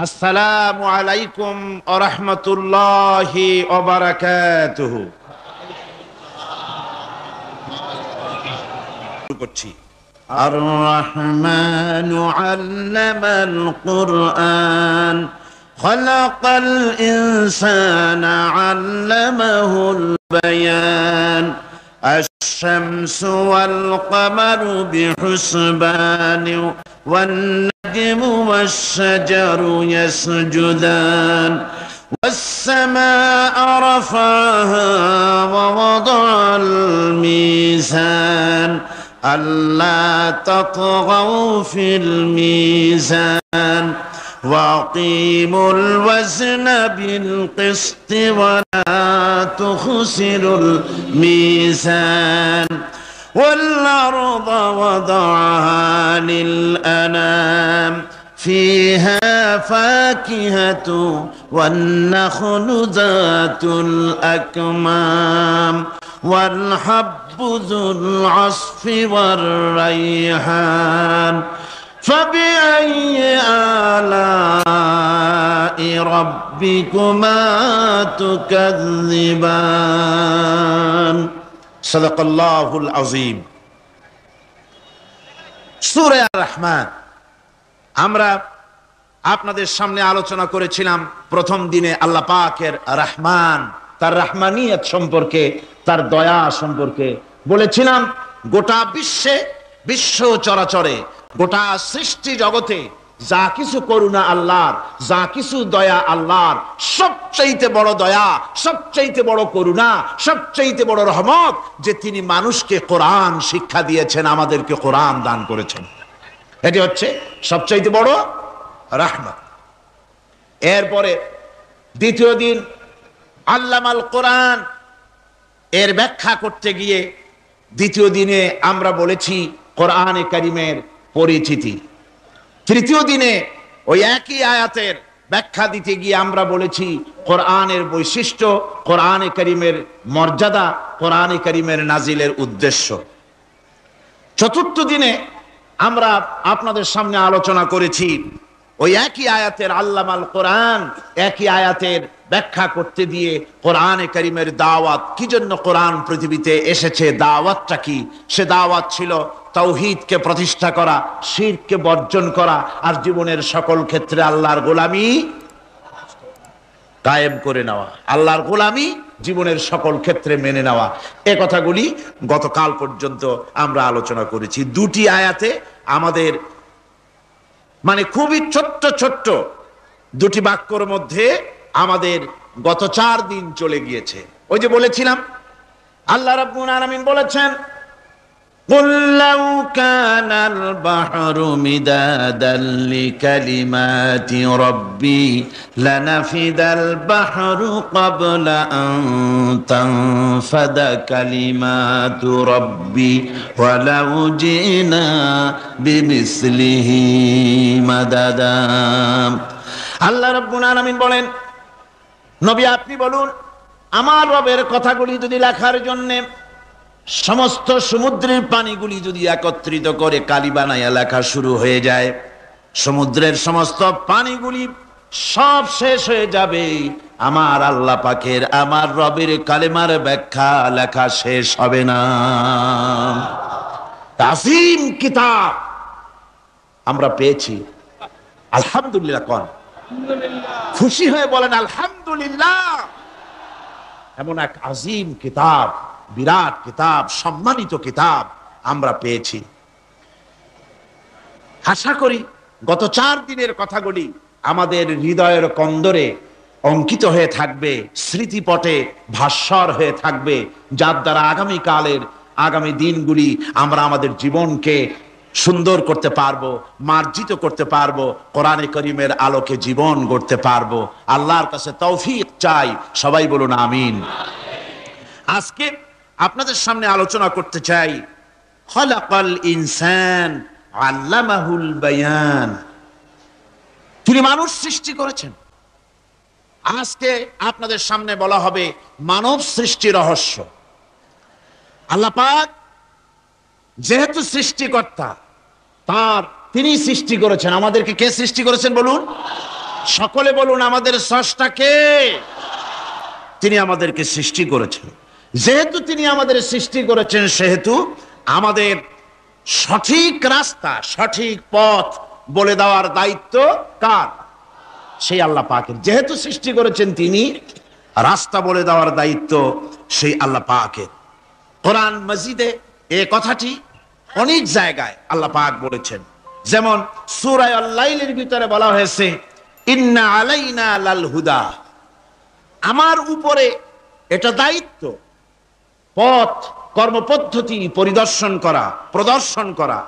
আসসালামু আলাইকুম ওয়া রাহমাতুল্লাহি ওয়া বারাকাতুহু। করছি আর রহমানু আল্লামাল কুরআন খালাকাল ইনসানা আল্লামাহুল বায়ান الشمس والقمر بحسبان والنجم والشجر يسجدان والسماء رفعها ووضع الميزان ألا تطغوا في الميزان وأقيموا الوزن بالقسط ولا تخسروا الميزان والأرض وضعها للأنام فيها فاكهة والنخل ذات الأكمام والحب ذو العصف والريحان فبأي آلاء ربكما تكذبان صدق الله العظيم। সূরা আর-রহমান আমরা আপনাদের সামনে আলোচনা করেছিলাম প্রথম দিনে আল্লাহ পাকের রহমান, তার রহমানিয়ত সম্পর্কে, তার দয়া সম্পর্কে বলেছিলাম। গোটা বিশ্ব চরাচরে, গোটা সৃষ্টি জগতে যা কিছু করুণা আল্লাহর, যা কিছু দয়া আল্লাহর, সবচাইতে বড় দয়া, সবচাইতে বড় করুণা, সবচাইতে বড় রহমত যে তিনি মানুষকে কোরআন শিক্ষা দিয়েছেন, আমাদেরকে কোরআন দান করেছেন। এটি হচ্ছে সবচাইতে বড় রহমত। এরপরে দ্বিতীয় দিন আল্লামাল কোরআন এর ব্যাখ্যা করতে গিয়ে দ্বিতীয় দিনে আমরা বলেছি কোরআনে কারীমের পরিচিতি। তৃতীয় দিনে ওই একই আয়াতের ব্যাখ্যা দিতে গিয়ে আমরা বলেছি কোরআনের বৈশিষ্ট্য, কোরআনে কারীমের মর্যাদা, কোরআনে কারীমের নাজিলের উদ্দেশ্য। চতুর্থ দিনে আমরা আপনাদের সামনে আলোচনা করেছি ওই একই আয়াতের আল্লামাল কোরআন, একই আয়াতের ব্যাখ্যা করতে দিয়ে কোরআনে কারীমের দাওয়াত, কি জন্য কোরআন পৃথিবীতে এসেছে, দাওয়াতটা কি। সে দাওয়াত ছিল তাওহীদকে প্রতিষ্ঠা করা, শিরককে বর্জন করা, আর জীবনের সকল ক্ষেত্রে আল্লাহর গোলামি কায়েম করে নেওয়া, আল্লাহর গোলামি জীবনের সকল ক্ষেত্রে মেনে নেওয়া। এ কথাগুলি গতকাল পর্যন্ত আমরা আলোচনা করেছি। দুটি আয়াতে আমাদের খুবই ছোট্ট ছোট্ট দুটি বাক্যর মধ্যে আমাদের গত 4 দিন চলে গিয়েছে। ওই যে বলেছিলাম আল্লাহ রাব্বুল আলামিন বলেছেন قل لو كان البحر مدادا لكلمات ربي لنفد البحر قبل أن تنفد كلمات ربي ولو جئنا بمثله مددا। আল্লাহ রাব্বুল আলামিন বলেন, নবী আপনি বলুন, আমার রবের কথাগুলি যদি লেখার জন্য সমস্ত সমুদ্রের পানিগুলি যদি একত্রিত করে কালি বানাইয়া লেখা শুরু হয়ে যায়, সমুদ্রের সমস্ত পানিগুলি সব শেষ হয়ে যাবে, আমার আল্লাহ পাকের, আমার রবের কালেমার ব্যাখ্যা লেখা শেষ হবে না। তাসিম কিতাব আমরা পেয়েছি, আলহামদুলিল্লাহ। কোন খুশি হয়ে বলেন আলহামদুলিল্লাহ। এমন এক আজিম কিতাব, বিরাট কিতাব, সম্মানিত কিতাব আমরা পেয়েছি। আশা করি গত 4 দিনের কথাগুলি আমাদের হৃদয়ের কন্দরে অঙ্কিত হয়ে থাকবে, স্মৃতিপটে ভাস্বর হয়ে থাকবে, যার দ্বারা আগামী দিনগুলি আমরা আমাদের জীবনকে সুন্দর করতে পারবো, মার্জিত করতে পারবো, কোরআনে কারীমের আলোকে জীবন গড়তে পারবো। আল্লাহর কাছে তৌফিক চাই, সবাই বলুন আমিন। আজকে আপনাদের সামনে আলোচনা করতে চাই খালাকাল ইনসান আল্লামাহুল বায়ান। তিনি মানুষ সৃষ্টি করেছেন। আজকে আপনাদের সামনে বলা হবে মানব সৃষ্টি রহস্য। আল্লাহ পাক যেহেতু সৃষ্টিকর্তা, তিনি সৃষ্টি করেছেন। আমাদেরকে কে সৃষ্টি করেছেন বলুন? সকলে বলুন, আমাদের স্রষ্টা কে? তিনি আমাদেরকে সৃষ্টি করেছেন। যেহেতু তিনি আমাদের সৃষ্টি করেছেন, সেহেতু আমাদের সঠিক রাস্তা, সঠিক পথ বলে দেওয়ার দায়িত্ব কার? সেই আল্লাহ পাকের। যেহেতু সৃষ্টি করেছেন তিনি, রাস্তা বলে দেওয়ার দায়িত্ব সেই আল্লাহ পাকের। কোরআন মাজিদে এই কথাটি অনেক জায়গায় আল্লাহ পাক বলেছেন। যেমন সূরা আল-লাইলের ভিতরে বলা হয়েছে, ইন্না আলাইনা লাল হুদা, আমার উপরে এটা দায়িত্ব, পথ কর্মপদ্ধতি পরিদর্শন করা, প্রদর্শন করা,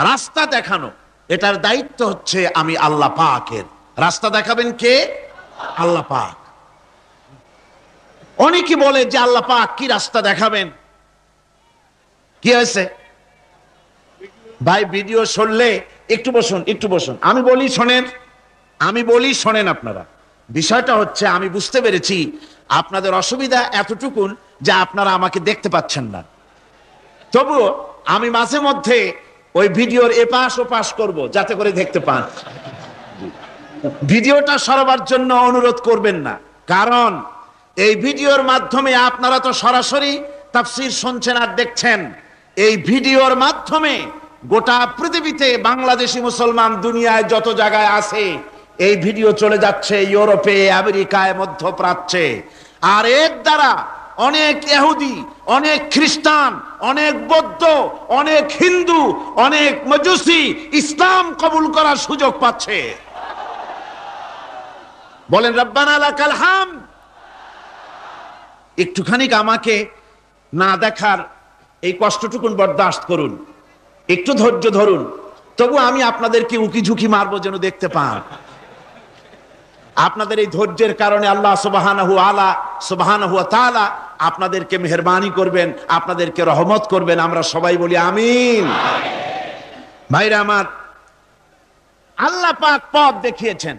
রাস্তা দেখানো, এটার দায়িত্ব হচ্ছে আমি আল্লাহ পাকের। রাস্তা দেখাবেন কে? আল্লাহ পাক। অনেকে বলে যে আল্লাহ পাক কি রাস্তা দেখাবেন? কি হয়েছে ভাই? ভিডিও শুনলে একটু বসুন, একটু বসুন, আমি বলি শোনেন আপনারা। বিষয়টা হচ্ছে, আমি বুঝতে পেরেছি আপনাদের অসুবিধা এতটুকুন যে আপনারা আমাকে দেখতে পাচ্ছেন না। তবুও আমি মাঝে মধ্যে ওই ভিডিওর এপাশ ওপাশ করব যাতে করে দেখতে পান। ভিডিওটা সরাবার জন্য অনুরোধ করবেন না, কারণ এই ভিডিওর মাধ্যমে আপনারা তো সরাসরি তাফসীর শুনছেন আর দেখছেন। এই ভিডিওর মাধ্যমে গোটা পৃথিবীতে বাংলাদেশি মুসলমান দুনিয়ায় যত জায়গায় আছে, এই ভিডিও চলে যাচ্ছে ইউরোপে, আমেরিকায়, মধ্যপ্রাচ্যে। আর এর দ্বারা অনেক ইহুদি, অনেক খ্রিস্টান, অনেক বৌদ্ধ, অনেক হিন্দু, অনেক মজুসি ইসলাম কবুল করার সুযোগ পাচ্ছে। বলেন রব্বানা লাকাল হামদ। একটুখানি আমাকে না দেখার এই কষ্টটুকুন বরদাস্ত করুন, একটু ধৈর্য ধরুন। তবু আমি আপনাদেরকে উকি ঝুঁকি মারবো যেন দেখতে পান। আপনাদের এই ধৈর্যের কারণে আল্লাহ সুবহানাহু ওয়া তাআলা আপনাদেরকে মেহেরবানি করবেন, আপনাদেরকে রহমত করবেন। আমরা সবাই বলি আমিন। ভাইরা আমার, আল্লাহ পাক পথ দেখিয়েছেন,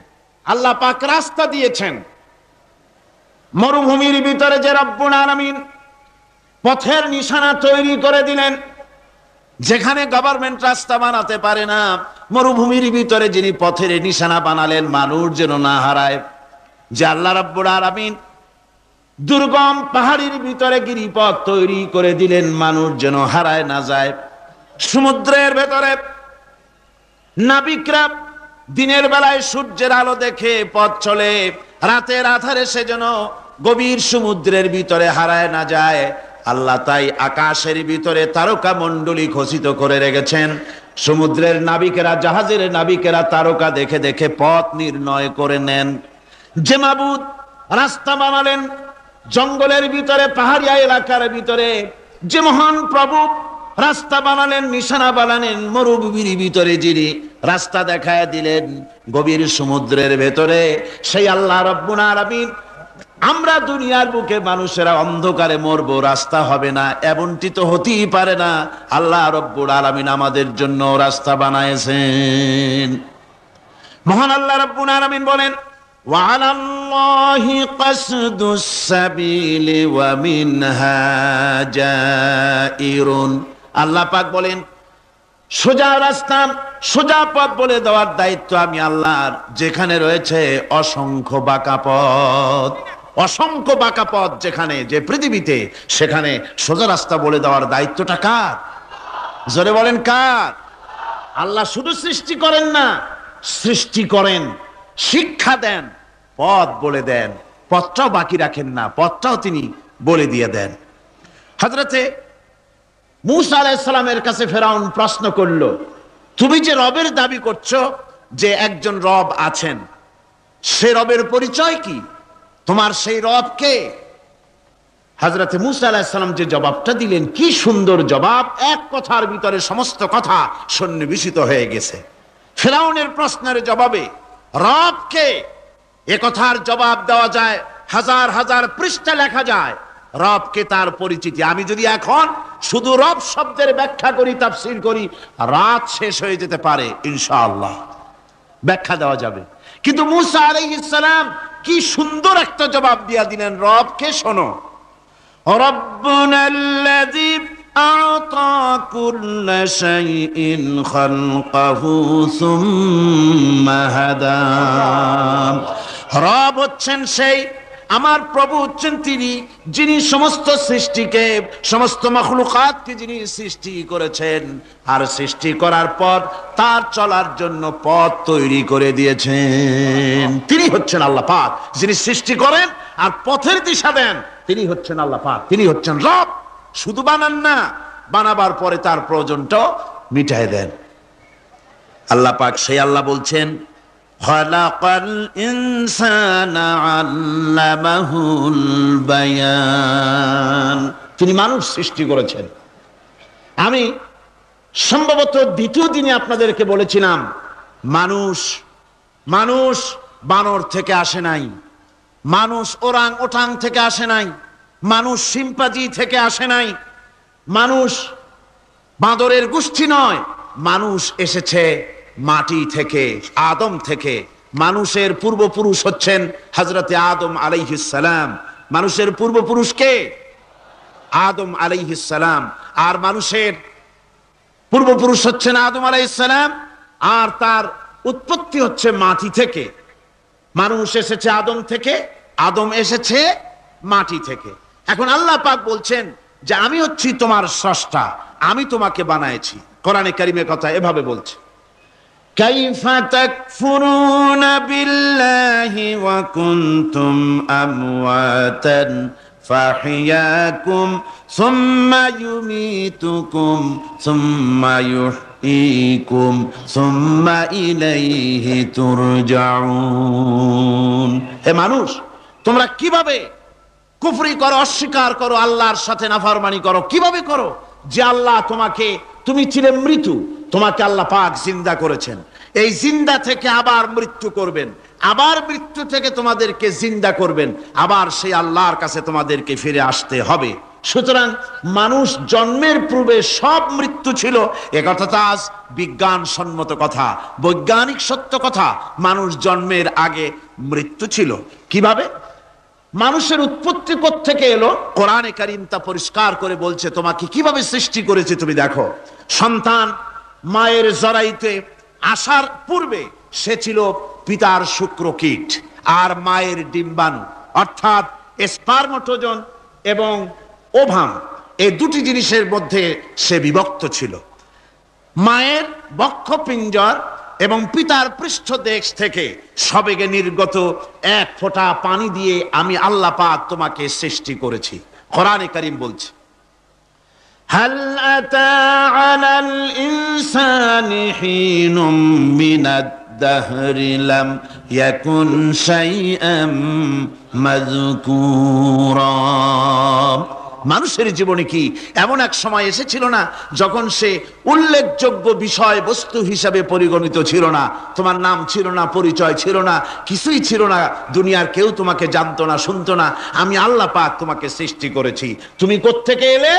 আল্লাহ পাক রাস্তা দিয়েছেন। মরুভূমির ভিতরে যে রব্বুল আলামিন পথের নিশানা তৈরি করে দিলেন, যেখানে গভর্নমেন্ট রাস্তা বানাতে পারে না, মরুভূমির ভিতরে যিনি পথের নিশানা বানালেন মানুষ যেন না হারায়। যে আল্লাহ রাব্বুল আলামিন দুর্গম পাহাড়ির ভিতরে গিরিপথ তৈরি করে দিলেন, মানুষ যেন হারায় না যায়। সমুদ্রের ভেতরে নাবিকরা দিনের বেলায় সূর্যের আলো দেখে পথ চলে, রাতের আধারে সে যেন গভীর সমুদ্রের ভিতরে হারায় না যায়। আল্লাহ তাই আকাশের ভিতরে তারকা মণ্ডলী খচিত করে রেখেছেন। সমুদ্রের নাবিকেরা, জাহাজের নাবিকেরা তারকা দেখে দেখে পথ নির্ণয় করে নেন। যে মাবুদ রাস্তা বানালেন জঙ্গলের ভিতরে, পাহাড়িয়া এলাকার ভিতরে, যে মহান প্রভু রাস্তা বানালেন, নিশানা বানালেন মরুভূমির ভিতরে, যিনি রাস্তা দেখায় দিলেন গভীর সমুদ্রের ভেতরে, সেই আল্লাহ রাব্বুল আলামিন। আমরা দুনিয়ার বুকে মানুষেরা অন্ধকারে মরবো, রাস্তা হবে না, এমনটি তো হতেই পারে না। আল্লাহ রাব্বুল আলামিন আমাদের জন্য রাস্তা বানাইছেন। মহান আল্লাহ রাব্বুল আলামিন বলেন, ওয়া আলাল্লাহি কাসদুস সাবিলি ওয়া মিনহা জাইরুন। আল্লাহ পাক বলেন, সোজা রাস্তা, সোজা পথ বলে দেওয়ার দায়িত্ব আমি আল্লাহর। যেখানে রয়েছে অসংখ্য বাঁকা পথ, অসংখ্য বাঁকা পথ যেখানে, যে পৃথিবীতে, সেখানে সোজা রাস্তা বলে দেওয়ার দায়িত্বটা কার? জোরে বলেন কার? আল্লাহ শুধু সৃষ্টি করেন না, সৃষ্টি করেন, শিক্ষা দেন, পথ বলে দেন, পথটাও বাকি রাখেন না, পথটাও তিনি বলে দিয়ে দেন। হযরতে মূসা আলাইহিস সালামের কাছে ফেরাউন প্রশ্ন করলো, তুমি যে রবের দাবি করছো, যে একজন রব আছেন, সে রবের পরিচয় কি? তোমার সেই রব কে? হযরতে মূসা আলাইহিস সালাম যে জবাবটা দিলেন, কি সুন্দর জবাব! এক কথার ভিতরে সমস্ত কথা সন্নিবেশিত হয়ে গেছে। ফেরাউনের প্রশ্নের জবাবে রব কে, এ কথার জবাব দেওয়া যায়, হাজার হাজার পৃষ্ঠা লেখা যায়। রবকে, তার পরিচিতি। আমি যদি এখন শুধু রব শব্দের ব্যাখ্যা করি, তাফসীর করি, রাত শেষ হয়ে যেতে পারে, ইনশাআল্লাহ ব্যাখ্যা দেওয়া যাবে। কিন্তু মূসা আলাইহিস সালাম কি সুন্দর একটা জবাব দিয়া দিলেন রবকে। শোনো, রব্বুনাল্লাযী আ'তা কুল্লা শাইইন খালকাহু সুম্মা হাদা রব হচ্ছেন সেই, আমার প্রভু হচ্ছেন তিনি, যিনি সমস্ত সৃষ্টিকে, সমস্ত মাখলুকাতকে যিনি সৃষ্টি করেছেন, আর সৃষ্টি করার পর তার চলার জন্য পথ তৈরি করে দিয়েছেন। তিনি হচ্ছেন আল্লাহ পাক, যিনি সৃষ্টি করেন আর পথের দিশা দেন। তিনি হচ্ছেন আল্লাহ পাক, তিনি হচ্ছেন রব। শুধু বানান না, বানাবার পরে তার প্রয়োজনটাও মিটায় দেন। আল্লাহ পাক সেই আল্লাহ বলছেন, খালাকাল ইনসানা আল্লামাহুল বায়ান। তিনি মানুষ সৃষ্টি করেছেন। আমি সম্ভবত দ্বিতীয় দিনে আপনাদেরকে বলেছিলাম, মানুষ বানর থেকে আসে নাই, মানুষ ওরাং ওটাং থেকে আসে নাই, মানুষ শিম্পাজি থেকে আসে নাই, মানুষ বাঁদরের গোষ্ঠী নয়, মানুষ এসেছে মাটি থেকে, আদম থেকে। মানুষের পূর্বপুরুষ হচ্ছেন হযরতে আদম আলাইহিস সালাম। মানুষের পূর্বপুরুষ কে? আদম আলাইহিস সালাম। আর মানুষের পূর্বপুরুষ হচ্ছেন আদম আলাইহিস সালাম, আর তার উৎপত্তি হচ্ছে মাটি থেকে। মানুষ এসেছে আদম থেকে, আদম এসেছে মাটি থেকে। এখন আল্লাহ পাক বলছেন যে আমি হচ্ছি তোমার স্রষ্টা, আমি তোমাকে বানাইছি। কোরআনে কারীমের কথা এভাবে বলছে, কাইফা তাকফুরুনা বিল্লাহি ওয়া কুনতুম আমওয়াতান ফাহিয়াকুম সুম্মা ইউমীতুকুম সুম্মা ইউহয়ীকুম সুম্মা ইলাইহি তুরজাউন। হে মানুষ, তোমরা কিভাবে কুফরি করো, অস্বীকার করো, আল্লাহর সাথে নাফরমানি করো? কিভাবে করো? যে আল্লাহ তোমাকে, তুমি ছিলে মৃত্যু, তোমাকে আল্লাহ পাক জিন্দা করেছেন। এই জিন্দা থেকে আবার মৃত্যু করবেন, আবার মৃত্যু থেকে তোমাদেরকে জিন্দা করবেন, আবার সেই আল্লাহর কাছে তোমাদেরকে ফিরে আসতে হবে। সুতরাং মানুষ জন্মের পূর্বে সব মৃত্যু ছিল, একথা তো আজ বিজ্ঞান সম্মত কথা, বৈজ্ঞানিক সত্য কথা। মানুষ জন্মের আগে মৃত্যু ছিল। কিভাবে? মানুষের উৎপত্তি কোত্থেকে এলো? কোরআনে কারীম তা পরিষ্কার করে বলছে, তোমাকে কিভাবে সৃষ্টি করেছে তুমি দেখো। সন্তান মায়ের জরায়ুতে আসার পূর্বে সে ছিল পিতার শুক্রকীট আর মায়ের ডিম্বাণু, অর্থাৎ স্পার্মটোজন এবং ওভাম, এই দুটি জিনিসের মধ্যে সে বিভক্ত ছিল। মায়ের বক্ষপিঞ্জর এবং পিতার পৃষ্ঠদেশ থেকে সবেগে নির্গত এক ফোঁটা পানি দিয়ে আমি আল্লাহ পাক তোমাকে সৃষ্টি করেছি। কোরআনে কারীম বলছে, হাল আতা আলাল ইনসানি হিনুম মিনাদ দাহরি লাম ইয়াকুন শাইআম মাযকুরা। মানুষের জীবনে কি এমন এক সময় এসেছিল না যখন সে উল্লেখযোগ্য বিষয় বস্তু হিসাবে পরিগণিত ছিল না? তোমার নাম ছিল না, পরিচয় ছিল না, কিছুই ছিল না, দুনিয়ার কেউ তোমাকে জানতো না, শুনতো না। আমি আল্লাহ পাক তোমাকে সৃষ্টি করেছি। তুমি কোত্থেকে এলে?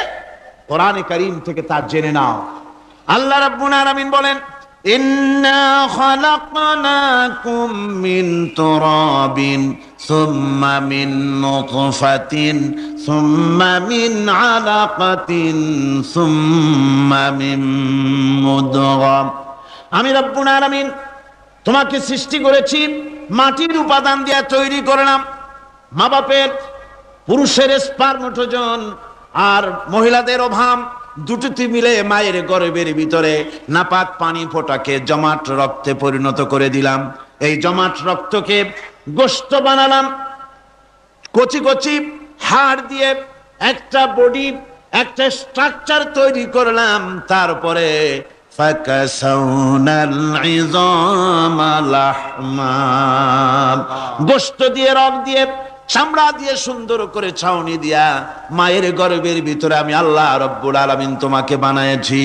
কোরআনে কারীম থেকে তা জেনে নাও। আল্লাহ রাব্বুল আলামিন বলেন, ইন্না খালাকনাকুম মিন তুরাবিন সুম্মা মিন নুতফাতিন সুম্মা মিন আলাকাতিন সুম্মা মিন মুদগা। আমি রাব্বুল আলামিন তোমাকে সৃষ্টি করেছি, মাটির উপাদান দিয়ে তৈরি করলাম। মা বাপের, পুরুষের স্পার্মটোজন আর মহিলাদের ওভাম দুটোতে মিলে মায়ের গর্ভের ভিতরে নাপাক পানি ফোঁটাকে জমাট রক্তে পরিণত করে দিলাম। এই জমাট রক্তকে গোশত বানালাম, কচি কচি হাড় দিয়ে একটা বডি, একটা স্ট্রাকচার তৈরি করলাম। তারপরে ফাকাসাউনাল ইযামা লাহমা, গোশত দিয়ে, রক দিয়ে, চামড়া দিয়ে সুন্দর করে ছাউনি দিয়া মায়ের গর্ভের ভিতরে আমি আল্লাহ রব্বুল আলামিন তোমাকে বানাইছি।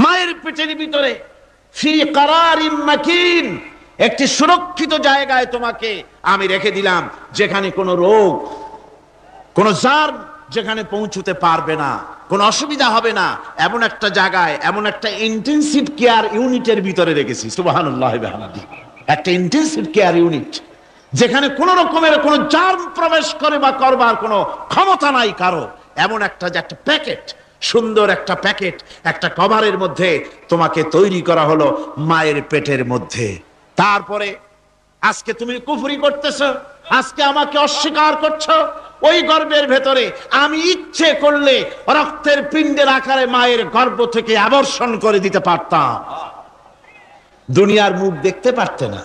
মায়ের পেটের ভিতরে ফি কারারিম মাকিন, একটি সুরক্ষিত জায়গায় তোমাকে আমি রেখে দিলাম, যেখানে কোনো রোগ, কোনো জার্ম যেখানে পৌঁছতে পারবে না, কোনো অসুবিধা হবে না। এমন একটা জায়গায়, এমন একটা ইন্টেনসিভ কেয়ার ইউনিটের ভিতরে রেখেছি। সুবহানাল্লাহ ওয়া বিহামদিহি। একটা ইন্টেনসিভ কেয়ার ইউনিট, যেখানে কোন রকমের কোন জার্ম প্রবেশ করে বা করবার কোনো ক্ষমতা নাই কারো। এমন একটা যে একটা প্যাকেট, সুন্দর একটা প্যাকেট, একটা কভারের মধ্যে তোমাকে তৈরি করা হলো মায়ের পেটের মধ্যে। তারপরে আজকে তুমি কুফরি করতেছো, আজকে আমাকে অস্বীকার করছো। ওই গর্ভের ভেতরে আমি ইচ্ছে করলে রক্তের পিণ্ডের আকারে মায়ের গর্ভ থেকে আবর্ষণ করে দিতে পারতাম, দুনিয়ার মুখ দেখতে পারতে না।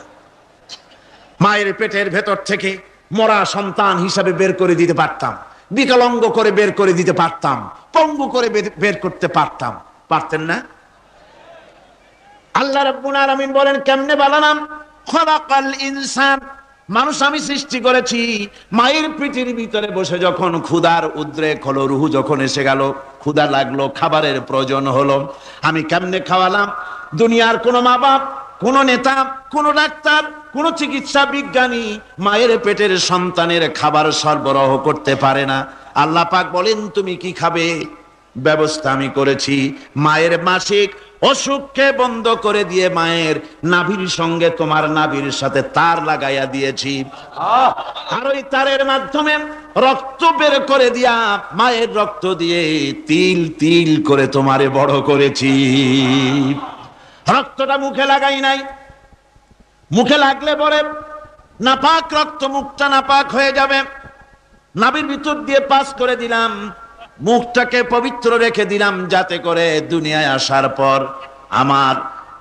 মায়ের পেটের ভেতর থেকে মরা সন্তান হিসাবে বের করে দিতে পারতাম, বিকলাঙ্গ করে বের করে দিতে পারতাম, পঙ্গু করে বের করতে পারতাম, পারতেন না? আল্লাহ রাব্বুল আলামিন বলেন কেমনে বানালাম? খলাকাল ইনসান, মানুষ আমি সৃষ্টি করেছি মায়ের পিঠের ভিতরে বসে। যখন ক্ষুধার উদ্রেক হলো, রুহু যখন এসে গেল, ক্ষুধা লাগলো, খাবারের প্রয়োজন হলো, আমি কেমনে খাওয়ালাম? দুনিয়ার কোন মা বাপ, কোন নেতা, কোন ডাক্তার, কোন চিকিৎসা বিজ্ঞানী মায়ের পেটের সন্তানের খাবার সরবরাহ করতে পারে না। আল্লাহ পাক বলেন তুমি কি খাবে? ব্যবস্থা আমি করেছি। মায়ের মাসিক অসুখকে বন্ধ করে দিয়ে মায়ের নাভির সঙ্গে তোমার নাভির সাথে তার লাগাইয়া দিয়েছি, আর ওই তারের মাধ্যমে রক্ত বের করে দিয়া মায়ের রক্ত দিয়ে তিল তিল করে তোমারে বড় করেছি। রক্তটা মুখে লাগাই নাই, মুখে লাগলে পরে নাপাক রক্ত, মুখটা নাপাক হয়ে যাবে। নাভির ভিতর দিয়ে পাস করে দিলাম, মুখটাকে পবিত্র রেখে দিলাম, যাতে করে দুনিয়ায় আসার পর আমার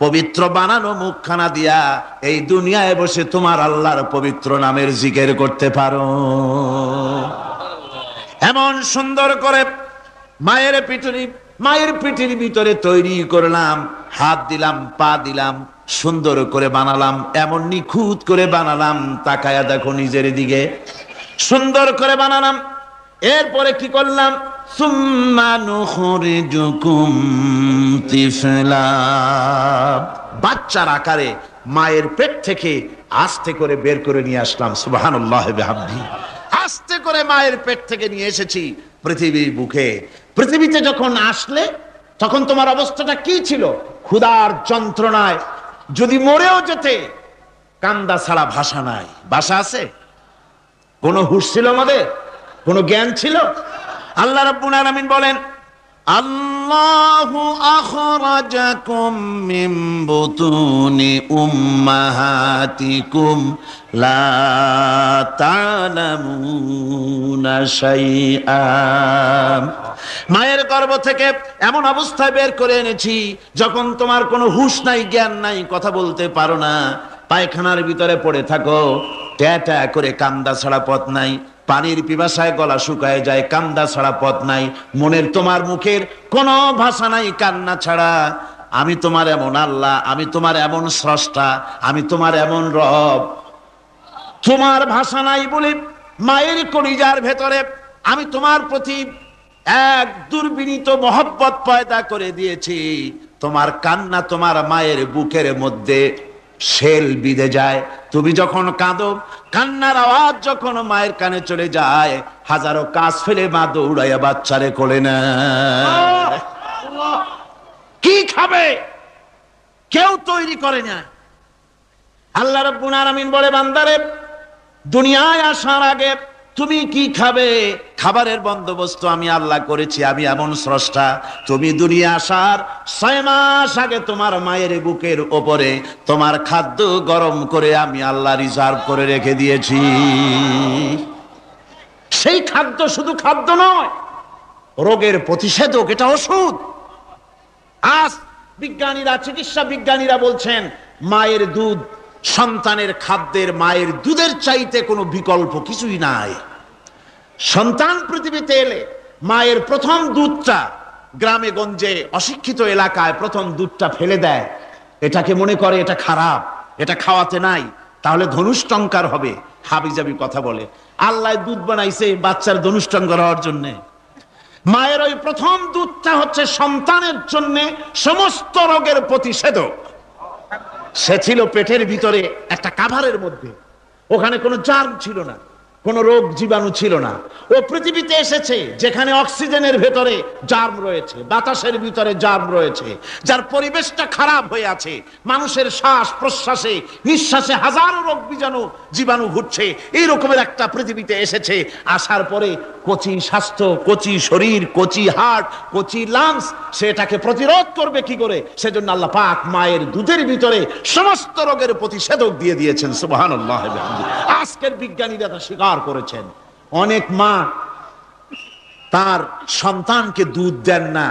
পবিত্র বানানো মুখখানা দিয়া এই দুনিয়ায় বসে তোমার আল্লাহর পবিত্র নামের জিকির করতে পারো। এমন সুন্দর করে মায়ের পিঠের ভিতরে তৈরি করলাম, হাত দিলাম, পা দিলাম, সুন্দর করে বানালাম, এমন নিখুঁত করে বানালাম, তাকায়া দেখো নিজের দিকে, সুন্দর করে বানালাম। এরপরে কি করলাম? সুম্মা নুখরিজুকুম তিফলা, বাচ্চার আকারে মায়ের পেট থেকে আস্তে করে বের করে নিয়ে আসলাম। সুবহানাল্লাহ ওয়া বিহামদিহি। আস্তে করে মায়ের পেট থেকে নিয়ে এসেছি পৃথিবীর বুকে। পৃথিবীতে যখন আসলে তখন তোমার অবস্থাটা কি ছিল? ক্ষুধার যন্ত্রণায় যদি মরেও যেতে, কান্দা ছাড়া ভাষা নাই। ভাষা আছে? কোন হুঁশ ছিল আমাদের? কোন জ্ঞান ছিল? আল্লাহ রাব্বুল আলামিন বলেন আল্লাহু আখরাজাকুম মিন বুতুনি উম্মাহাতিকুম লা তা'লামুনা শাইআ, মায়ের গর্ভ থেকে এমন অবস্থায় বের করে এনেছি যখন তোমার কোনো হুঁশ নাই, জ্ঞান নাই, কথা বলতে পারো না, পায়খানার ভিতরে পড়ে থাকো, ট্যা ট্যা করে কান্দা ছাড়া পথ নাই, পানির পিপাসায় গলা শুকায় যায়, কান্দা ছাড়া পথ নাই, মনের তোমার মুখের কোনো ভাষা নাই কান্না ছাড়া। আমি তোমার এমন আল্লাহ, আমি তোমার এমন স্রষ্টা, আমি তোমার এমন রব। তোমার ভাষা নাই বলে মায়ের কলিজার ভেতরে আমি তোমার প্রতি এক দুর্বিনীত মহব্বত পয়দা করে দিয়েছি। তোমার কান্না তোমার মায়ের বুকের মধ্যে শেল বিঁধে যায়। তুমি যখন কাঁদো, কান্নার আওয়াজ যখন মায়ের কানে চলে যায়, হাজারো কাজ ফেলে মা দৌড়াইয়া বাচ্চারে কোলে নেয়। কি খাবে কেউ তৈরি করে না। আল্লাহ রাব্বুল আলামিন বলে বান্দারে, দুনিয়ায় আসার আগে তুমি কি খাবে, খাবারের বন্দোবস্ত আমি আল্লাহ করেছি, আমি এমন স্রষ্টা। তুমি দুনিয়া আসার 6 মাস আগে তোমার মায়ের বুকের ওপরে তোমার খাদ্য গরম করে আমি আল্লাহ রিজার্ভ করে রেখে দিয়েছি। সেই খাদ্য শুধু খাদ্য নয়, রোগের প্রতিষেধক, এটা ওষুধ। আজ বিজ্ঞানীরা, চিকিৎসা বিজ্ঞানীরা বলছেন মায়ের দুধ সন্তানের খাদ্যের, মায়ের দুধের চাইতে কোনো বিকল্প কিছুই নাই। সন্তান পৃথিবীতে এলে মায়ের প্রথম দুধটা, গ্রামে গঞ্জে অশিক্ষিত এলাকায় প্রথম দুধটা ফেলে দেয়, এটাকে মনে করে এটা খারাপ, এটা খাওয়াতে নাই, তাহলে ধনুষ্টঙ্কার হবে, হাবিজাবি কথা বলে। আল্লাহ দুধ বানাইছে বাচ্চার ধনুষ্টঙ্কার হওয়ার জন্য। মায়ের ওই প্রথম দুধটা হচ্ছে সন্তানের জন্য সমস্ত রোগের প্রতিষেধক। সে ছিল পেটের ভিতরে একটা কাভারের মধ্যে, ওখানে কোনো জার্ম ছিল না, কোন রোগ জীবাণু ছিল না। ও পৃথিবীতে এসেছে যেখানে অক্সিজেনের ভেতরে জার্ম রয়েছে, বাতাসের ভিতরে জার্ম রয়েছে, যার পরিবেশটা খারাপ হয়ে আছে, মানুষের শ্বাস প্রশ্বাসে নিঃশ্বাসে হাজারো রোগ জীবাণু ঘুরছে। এই রকমের একটা পৃথিবীতে এসেছে। আসার পরে কচি স্বাস্থ্য, কচি শরীর, কচি হার্ট, কচি লাংস, সেটাকে প্রতিরোধ করবে কি করে? সেজন্য আল্লাহ পাক মায়ের দুধের ভিতরে সমস্ত রোগের প্রতিষেধক দিয়ে দিয়েছেন। সুবহানাল্লাহ। আজকের বিজ্ঞানীরা তা স্বীকার করেছেন। অনেক মা তার সন্তানকে দুধ দেন না,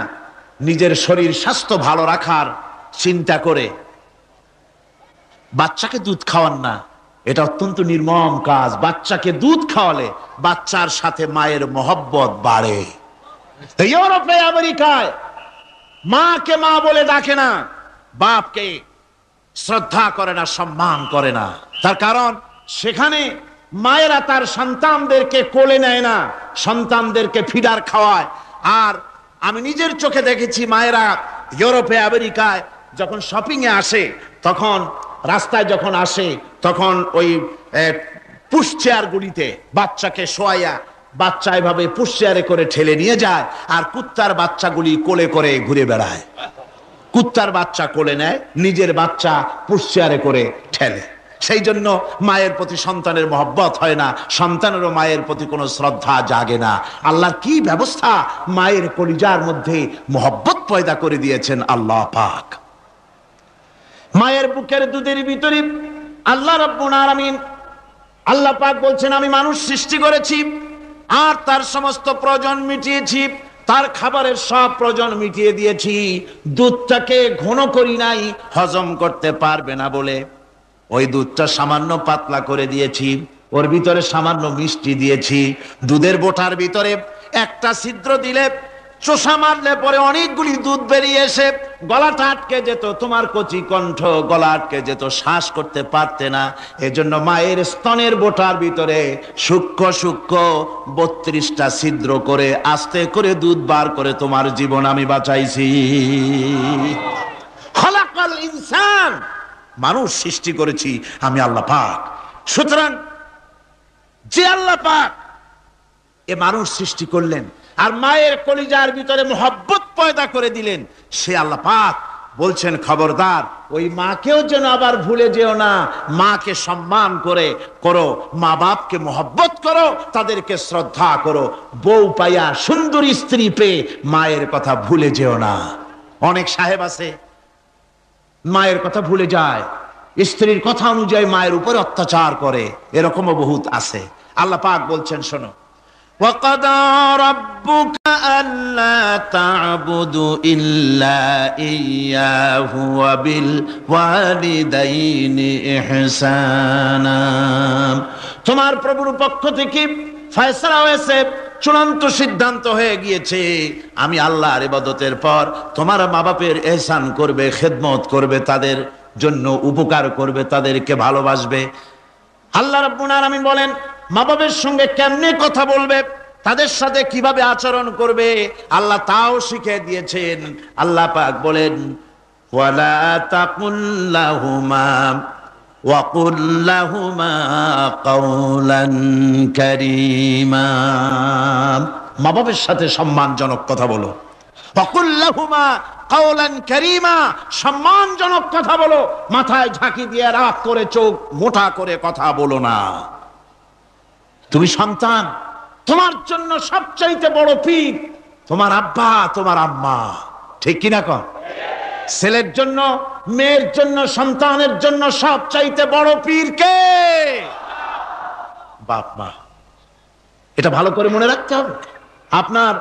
নিজের শরীর স্বাস্থ্য ভালো রাখার চিন্তা করে বাচ্চাকে দুধ খাওয়ান না। এটা অত্যন্ত নির্মম কাজ। বাচ্চাকে দুধ খাওয়ালে বাচ্চার সাথে মায়ের মহব্বত বাড়ে। ইউরোপে, আমেরিকায় মাকে মা বলে ডাকে না, বাপকে শ্রদ্ধা করে না, সম্মান করে না। তার কারণ সেখানে মায়েরা তার সন্তানদেরকে কোলে নেয় না, সন্তানদেরকে ফিডার খাওয়ায়। আর আমি নিজের চোখে দেখেছি মায়েরা ইউরোপে, আমেরিকায় যখন শপিং এ আসে, তখন রাস্তায় যখন আসে, তখন ওই পুশ চেয়ার গুলিতে বাচ্চাকে শোয়াইয়া বাচ্চা এভাবে পুশ চেয়ারে করে ঠেলে নিয়ে যায়, আর কুত্তার বাচ্চাগুলি কোলে করে ঘুরে বেড়ায়। কুত্তার বাচ্চা কোলে নেয়, নিজের বাচ্চা পুশ চেয়ারে করে ঠেলে। সেই জন্য মায়ের প্রতি সন্তানের মহব্বত হয় না, সন্তানেরও মায়ের প্রতি কোনো শ্রদ্ধা জাগে না। আল্লাহর কি ব্যবস্থা! মায়ের কলিজার মধ্যে মহব্বত পয়দা করে দিয়েছেন আল্লাহ পাক। মায়ের বুকের দুধের ভিতরে আল্লাহ রাব্বুল আলামিন, আল্লাহ পাক বলছেন, আমি মানুষ সৃষ্টি করেছি আর তার সমস্ত প্রয়োজন মিটিয়েছি, তার খাবারের সব প্রয়োজন মিটিয়ে দিয়েছি। দুধটাকে ঘন করি নাই হজম করতে পারবে না বলে, ওই দুধটা সামান্য পাতলা করে দিয়েছি, ওর ভিতরে সামান্য মিষ্টি দিয়েছি। দুধের বোটার ভিতরে একটা ছিদ্র দিলে, চোষা মারলে পরে অনেকগুলি দুধ বেরিয়ে এসে গলাটা আটকে যেত, তোমার কচি কণ্ঠ গলা আটকে যেত, শ্বাস করতে পারতে না। এজন্য মায়ের স্তনের বোটার ভিতরে সূক্ষ্ম সূক্ষ্ম 32টা ছিদ্র করে আস্তে করে দুধ বার করে তোমার জীবন আমি বাঁচাইছি। খলাকাল ইনসান, মানুষ সৃষ্টি করেছি আমি আল্লাহ পাক। সুতরাং যে আল্লাহ পাক এ মানুষ সৃষ্টি করলেন আর মায়ের কলিজার ভিতরে মোহব্বত পয়দা করে দিলেন, সে আল্লাহ পাক বলছেন, খবরদার ওই মাকেও যেন আবার ভুলে যেও না। মাকে সম্মান করো, মা বাপকে মোহব্বত করো, তাদেরকে শ্রদ্ধা করো। বউ পাইয়া, সুন্দরী স্ত্রী পেয়ে মায়ের কথা ভুলে যেও না। অনেক সাহেব আছে মায়ের কথা ভুলে যায়, স্ত্রীর কথা অনুযায়ী মায়ের উপর অত্যাচার করে, এরকমও বহুত আছে। আল্লাহ পাক বলছেন, শোনো, وَقَضَى رَبُّكَ أَلَّا تَعْبُدُوا إِلَّا إِيَّاهُ وَبِالْوَالِدَيْنِ إِحْسَانًا। তোমার প্রভুর পক্ষ থেকে ফয়সালা হয়েছে, চূড়ান্ত সিদ্ধান্ত হয়ে গিয়েছে, আমি আল্লাহর ইবাদতের পর তোমার মা বাপের ইহসান করবে, খেদমত করবে, তাদের জন্য উপকার করবে, তাদেরকে ভালোবাসবে। আল্লাহ রাব্বুল আলামিন বলেন, মা বাবার সঙ্গে কেমনে কথা বলবে, তাদের সাথে কিভাবে আচরণ করবে, আল্লাহ তাও শিখিয়ে দিয়েছেন। আল্লাহ পাক বলেন, ওয়ালা তাকুল লাহুমা ওয়া কুল লাহুমা কাওলান কারীমা। মা বাবার সাথে সম্মানজনক কথা বলো। ওয়া কুল লাহুমা কাওলান কারীমা, সম্মানজনক কথা বলো। মাথায় ঝাঁকি দিয়ে রাগ করে চোখ মোটা করে কথা বলো না। তুমি সন্তান, তোমার জন্য সবচাইতে বড় পীর তোমার আব্বা, তোমার আম্মা, ঠিক কিনা কন? ছেলের জন্য, মেয়ের জন্য, সন্তানের জন্য সবচাইতে বড় পীর কে? বাপ মা। এটা ভালো করে মনে রাখতে হবে। আপনার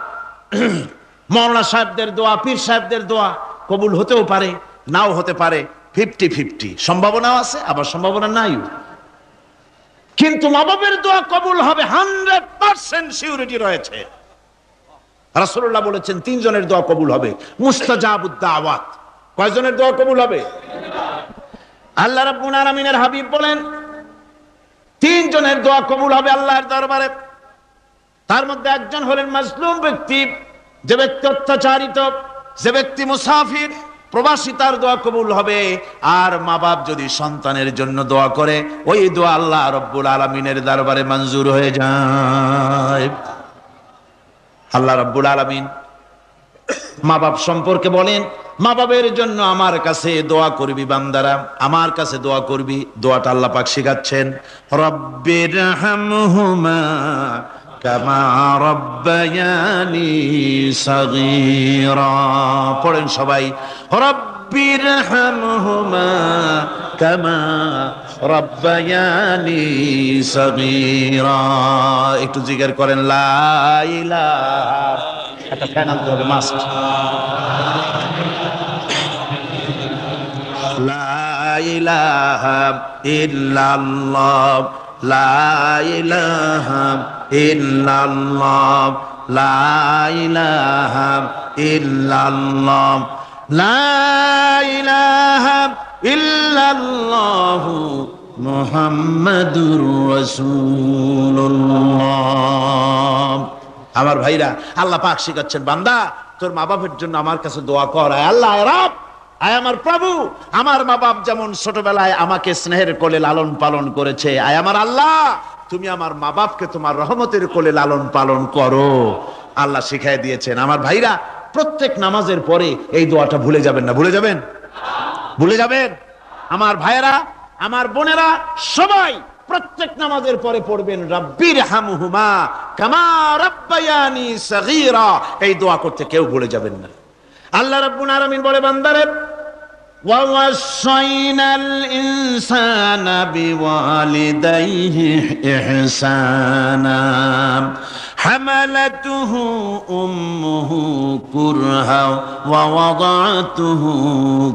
মৌলানা সাহেবদের দোয়া, পীর সাহেবদের দোয়া কবুল হতেও পারে, নাও হতে পারে, 50-50 সম্ভাবনাও আছে, আবার সম্ভাবনা নাই। কিন্তু মা বাবার দোয়া কবুল হবে 100% সিউরিটি রয়েছে। রাসূলুল্লাহ বলেছেন 3 জনের দোয়া কবুল হবে, মুস্তাজাবুদ দাওয়াত। কয়জনের দোয়া কবুল হবে? আল্লাহ রাব্বুল আলামিনের হাবিব বলেন 3 জনের দোয়া কবুল হবে আল্লাহর দরবারে। তার মধ্যে একজন হলেন মাজলুম ব্যক্তি, যে ব্যক্তি অত্যাচারিত, যে ব্যক্তি মুসাফির, প্রবাসী তার দোয়া কবুল হবে। আর মা বাপ যদি সন্তানের জন্য দোয়া করে, ওই দোয়া আল্লাহ রব্বুল আলামিনের দরবারে মঞ্জুর হয়ে যায়। আল্লাহ রব্বুল আলামিন মা বাপ সম্পর্কে বলেন, মা বাবের জন্য আমার কাছে দোয়া করবি বান্দারা, আমার কাছে দোয়া করবি। দোয়াটা আল্লাহ পাক শিখাচ্ছেন, রব্বির হামহুমা কামা রব্বায়ানি সাগীরা। পড়েন সবাই, রব্বির হামহুমা কামা রব্বায়ানি সাগীরা। একটু জিকির করেন, লা ইলাহা, একটা ফ্যান আনতে হবে, মাস্ট। লা ইলাহা ইল্লাল্লাহ, লা ইলাহা ইল্লাল্লাহ, লা ইলাহা ইল্লাল্লাহ, লা ইলাহা ইল্লাল্লাহ মুহাম্মাদুর রাসূলুল্লাহ। আমার ভাইরা, আল্লাহ পাক শিখাচ্ছেন, বান্দা তোর মা বাপের জন্য আমার কাছে দোয়া কর। আয় আল্লাহ, আয় রব, আয় আমার প্রভু, আমার মা বাপ যেমন ছোটবেলায় আমাকে স্নেহের কোলে লালন পালন করেছে, আয় আমার আল্লাহ তুমি আমার মা বাপকে তোমার রহমতের কোলে লালন পালন করো। আল্লাহ শিখাই দিয়েছেন। আমার ভাইরা, প্রত্যেক নামাজের পরে এই দোয়াটা ভুলে যাবেন না। ভুলে যাবেন? ভুলে যাবেন? আমার ভাইরা, আমার বোনেরা, সবাই প্রত্যেক নামাজের পরে পড়বেন, রব্বির হামহুমা কামা রব্বায়ানি সাগীরা। এই দোয়া করতে কেউ ভুলে যাবেন না। আল্লাহ রাব্বুল আলামিন বলে, বান্দারে, ওয়া ওয়াসাইনাল ইনসানা বিওয়ালিদাইহি ইহসানা হামালাতুহু উম্মুহু কুরহা ওয়া ওয়াদাতুহু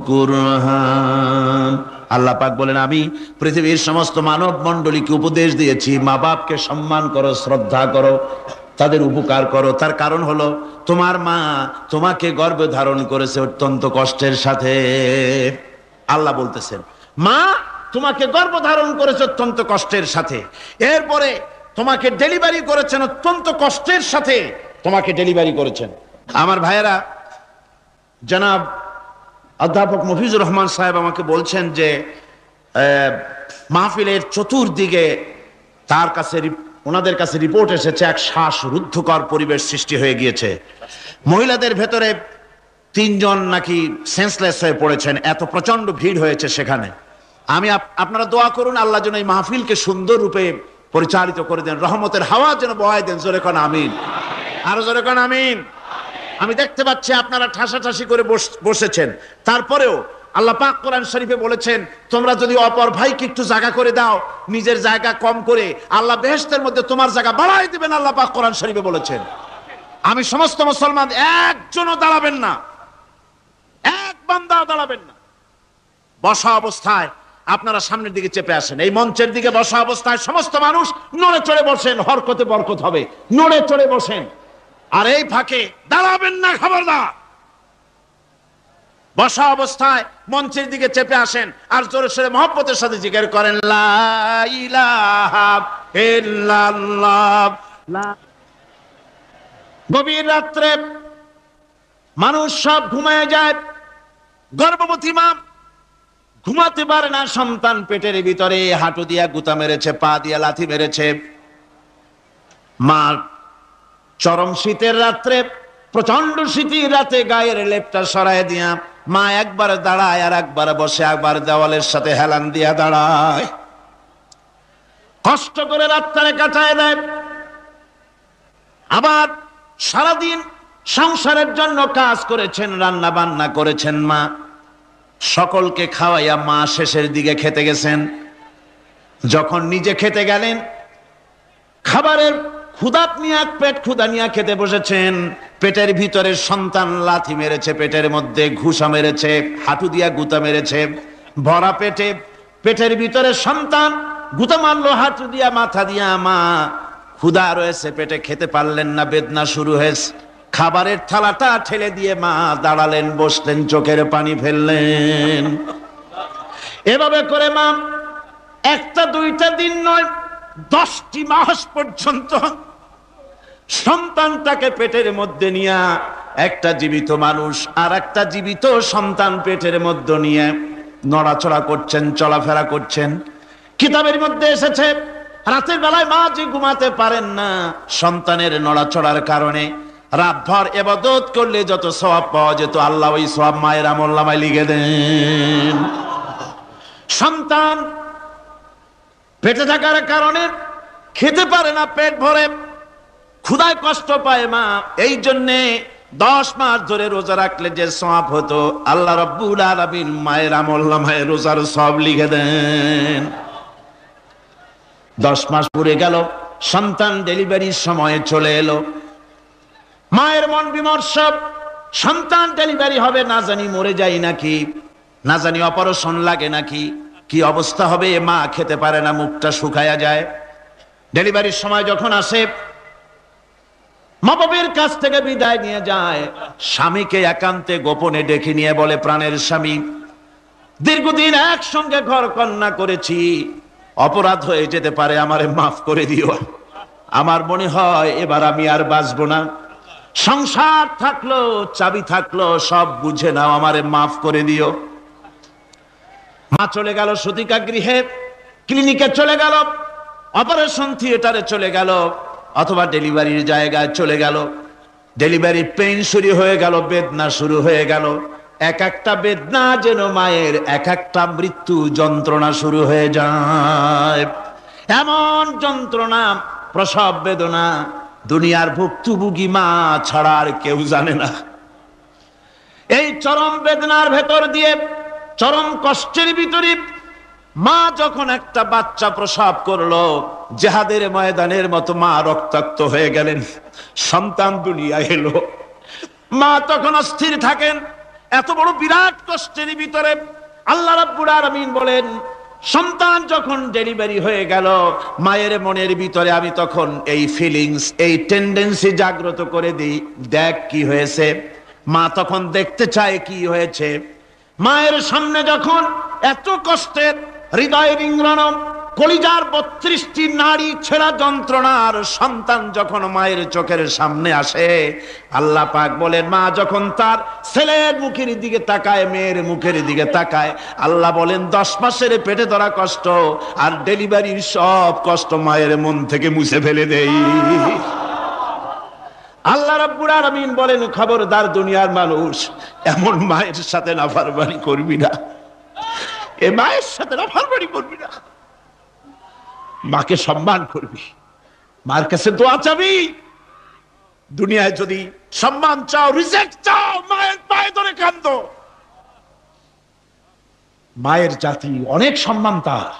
কুরহা। আল্লাহ পাক বলেন, আমি পৃথিবীর সমস্ত মানব মণ্ডলীকে উপদেশ দিয়েছি, মা বাপকে সম্মান করো, শ্রদ্ধা করো, তাদের উপকার করো। তার কারণ হলো, তোমার মা তোমাকে গর্ভে ধারণ করেছে অত্যন্ত কষ্টের সাথে। আল্লাহ বলতেছেন, মা তোমাকে গর্ভ ধারণ করেছে অত্যন্ত কষ্টের সাথে, এরপরে তোমাকে ডেলিভারি করেছেন অত্যন্ত কষ্টের সাথে, তোমাকে ডেলিভারি করেছেন। আমার ভাইয়েরা, জনাব অধ্যাপক মফিজুর রহমান সাহেব আমাকে বলছেন যে মাহফিলের চতুর্দিকে তার কাছে, ওনাদের কাছে রিপোর্ট এসেছে, এক শ্বাসরুদ্ধকর পরিবেশ সৃষ্টি হয়ে গিয়েছে। মহিলাদের ভেতরে 3 জন নাকি সেন্সলেস হয়ে পড়েছেন, এত প্রচন্ড ভিড় হয়েছে সেখানে। আমি আপনারা দোয়া করুন, আল্লাহ যেন এই মাহফিলকে সুন্দর রূপে পরিচালিত করে দেন, রহমতের হাওয়া যেন বহায় দেন। জোরে কোন আমিন, আরো জোরে কোন আমিন। আমি দেখতে পাচ্ছি আপনারা ঠাসাঠাসি করে বসেছেন, তারপরেও আল্লাহ পাক কোরআন শরীফে বলেছেন, তোমরা যদি অপর ভাইকে একটু জায়গা করে দাও, নিজের জায়গা কম করে, আল্লাহ বেহেশতের মধ্যে তোমার জায়গা বাড়াই দিবেন। আল্লাহ পাক কোরআন শরীফে বলেছেন। আমি সমস্ত মুসলমান, একজনও দাঁড়াবেন না, এক বান্দাও দাঁড়াবেন না। বসা অবস্থায় আপনারা সামনের দিকে চেপে আসেন। এই মঞ্চের দিকে বসা অবস্থায় সমস্ত মানুষ নড়ে চড়ে বসেন, হরকতে বরকত হবে, নড়ে চড়ে বসেন। আর এই ফাঁকে দাঁড়াবেন না, খবরদার। বসা অবস্থায় মঞ্চের দিকে চেপে আসেন আর জোরে সোরে মহব্বতের সাথে জিকির করেন, লা ইলাহা ইল্লাল্লাহ। গভীর রাত্রে মানুষ সব ঘুমায় যায়, গর্ভবতী মা ঘুমাতে পারে না, সন্তান পেটের ভিতরে, হাঁটু দিয়া গুতা মেরেছে, পা দিয়া লাথি মেরেছে। মা চরম শীতের রাত্রে, প্রচন্ড শীতের রাতে গায়ের লেপটা সরায় দিয়া মা একবার দাঁড়ায় আর একবার বসে, একবার দেওয়ালের সাথে হেলান দিয়া দাঁড়ায়, কষ্ট করে রাতটারে কাটায় দেয়। আবার সারাদিন সংসারের জন্য কাজ করেছেন, রান্না বান্না করেছেন মা, সকলকে খাওয়াইয়া মা শেষের দিকে খেতে গেছেন। যখন নিজে খেতে গেলেন, খাবারের ক্ষুধা নিয়ে, পেট ক্ষুধা নিয়ে খেতে বসেছেন, পেটের ভিতরে সন্তান লাথি মেরেছে, পেটের মধ্যে ঘুষা মেরেছে, হাঁটু দিয়া গুতা মেরেছে, ভরা পেটে, পেটের ভিতরে সন্তান গুতা মারলো হাঁটু দিয়া, মাথা দিয়া। মা ক্ষুধা রয়েছে, পেটে খেতে পারলেন না, বেদনা শুরু হয়েছে। খাবারের থালাটা ঠেলে দিয়ে মা দাঁড়ালেন, বসলেন, চোখের পানি ফেললেন। এভাবে করে মা একটা দুইটা দিন নয়, 10টি মাস পর্যন্ত সন্তানটাকে পেটের মধ্যে নিয়ে একটা জীবিত মানুষ আর একটা জীবিত সন্তান পেটের মধ্যে নিয়ে নড়াচড়া করছেন, চলাফেরা করছেন। কিতাবের মধ্যে এসেছে রাতের বেলায় মা যে ঘুমাতে পারেন না সন্তানের নড়াচড়ার কারণে, রাতভর ইবাদত করলে যত সওয়াব পাওয়া যেত আল্লাহ ওই সওয়াব মায়ের আমলনামায় লিখে দেন। সন্তান পেটে থাকার কারণে খেতে পারে না, পেট ভরে ক্ষুধায় কষ্ট পায় মা, এই জন্যে 10 মাস ধরে রোজা রাখলে যে সওয়াব হতো আল্লাহ রাব্বুল আলামিন মায়ের আমলনামায় রোজার সওয়াব লিখে দেন। 10 মাস পুরে গেল, সন্তান ডেলিভারির সময় চলে এলো, মায়ের মন বিমর্ষ, সন্তান ডেলিভারি হবে না জানি মরে যায় নাকি, না জানি অপারেশন লাগে নাকি, কি অবস্থা হবে। মা খেতে পারে না, মুখটা শুকায়া যায়। ডেলিভারির সময় যখন আসে, মা বাবার কাছ থেকে বিদায় নিয়ে যায়, স্বামীকে একান্তে গোপনে ডেকে নিয়ে বলে, প্রাণের স্বামী, দীর্ঘদিন একসঙ্গে ঘর কন্যা করেছি, অপরাধ হয়ে যেতে পারে, আমারে মাফ করে দিও। আমার মনে হয় এবার আমি আর বাঁচবো না, সংসার থাকলো চাবি থাকলো সব বুঝে নাও, আমারে মাফ করে দিও। মা চলে গেল সতিকা গৃহে, ক্লিনিকে চলে গেল, অপারেশন থিয়েটারে চলে গেল, অথবা ডেলিভারির জায়গায় চলে গেল। ডেলিভারি পেইন শুরু হয়ে গেল, বেদনা শুরু হয়ে গেল। এক একটা বেদনা যেন মায়ের এক একটা মৃত্যু যন্ত্রণা শুরু হয়ে যায়। এমন যন্ত্রণা, প্রসব বেদনা দুনিয়ার ভুক্তভোগী মা ছাড়া আর কেউ জানে না। এই চরম বেদনার ভেতর দিয়ে, চরম কষ্টের ভিতরে মা যখন একটা বাচ্চা প্রসব করলো, জিহাদের ময়দানের মতো মা রক্তাক্ত হয়ে গেলেন, সন্তান দুনিয়ায় এলো। মা তখন অস্থির থাকেন। এত বড় বিরাট কষ্টের ভিতরে আল্লাহ রাব্বুল আলামিন বলেন, সন্তান যখন ডেলিভারি হয়ে গেল, মায়ের মনের ভিতরে আমি তখন এই ফিলিংস, এই টেন্ডেন্সি জাগ্রত করে দিই, দেখ কি হয়েছে। মা তখন দেখতে চায় কি হয়েছে। মায়ের সামনে যখন এত কষ্টের, হৃদয় রিংগ্রণ, কলিজার 32টি নাড়ি ছেঁড়া যন্ত্রণার সন্তান যখন মায়ের চোখের সামনে আসে, আল্লাহ পাক বলেন, মা যখন তার ছেলের মুখের দিকে তাকায়, মেয়ের মুখের দিকে তাকায়, আল্লাহ বলেন 10 মাসের পেটে ধরা কষ্ট আর ডেলিভারির সব কষ্ট মায়ের মন থেকে মুছে ফেলে দেই। আল্লাহ রাব্বুল আলামিন বলেন, খবরদার দুনিয়ার মানুষ, এমন মায়ের সাথে নাফরমানি করবি না, এ মায়ের সাথে নাফরমানি করবি না, মাকে সম্মান করবি, মার কাছে দোয়া চাবি। দুনিয়ায় যদি সম্মান চাও, রিজেক্ট চাও, মায়ের পায়ে ধরে কাঁদো। মায়ের জাতি অনেক সম্মান তার।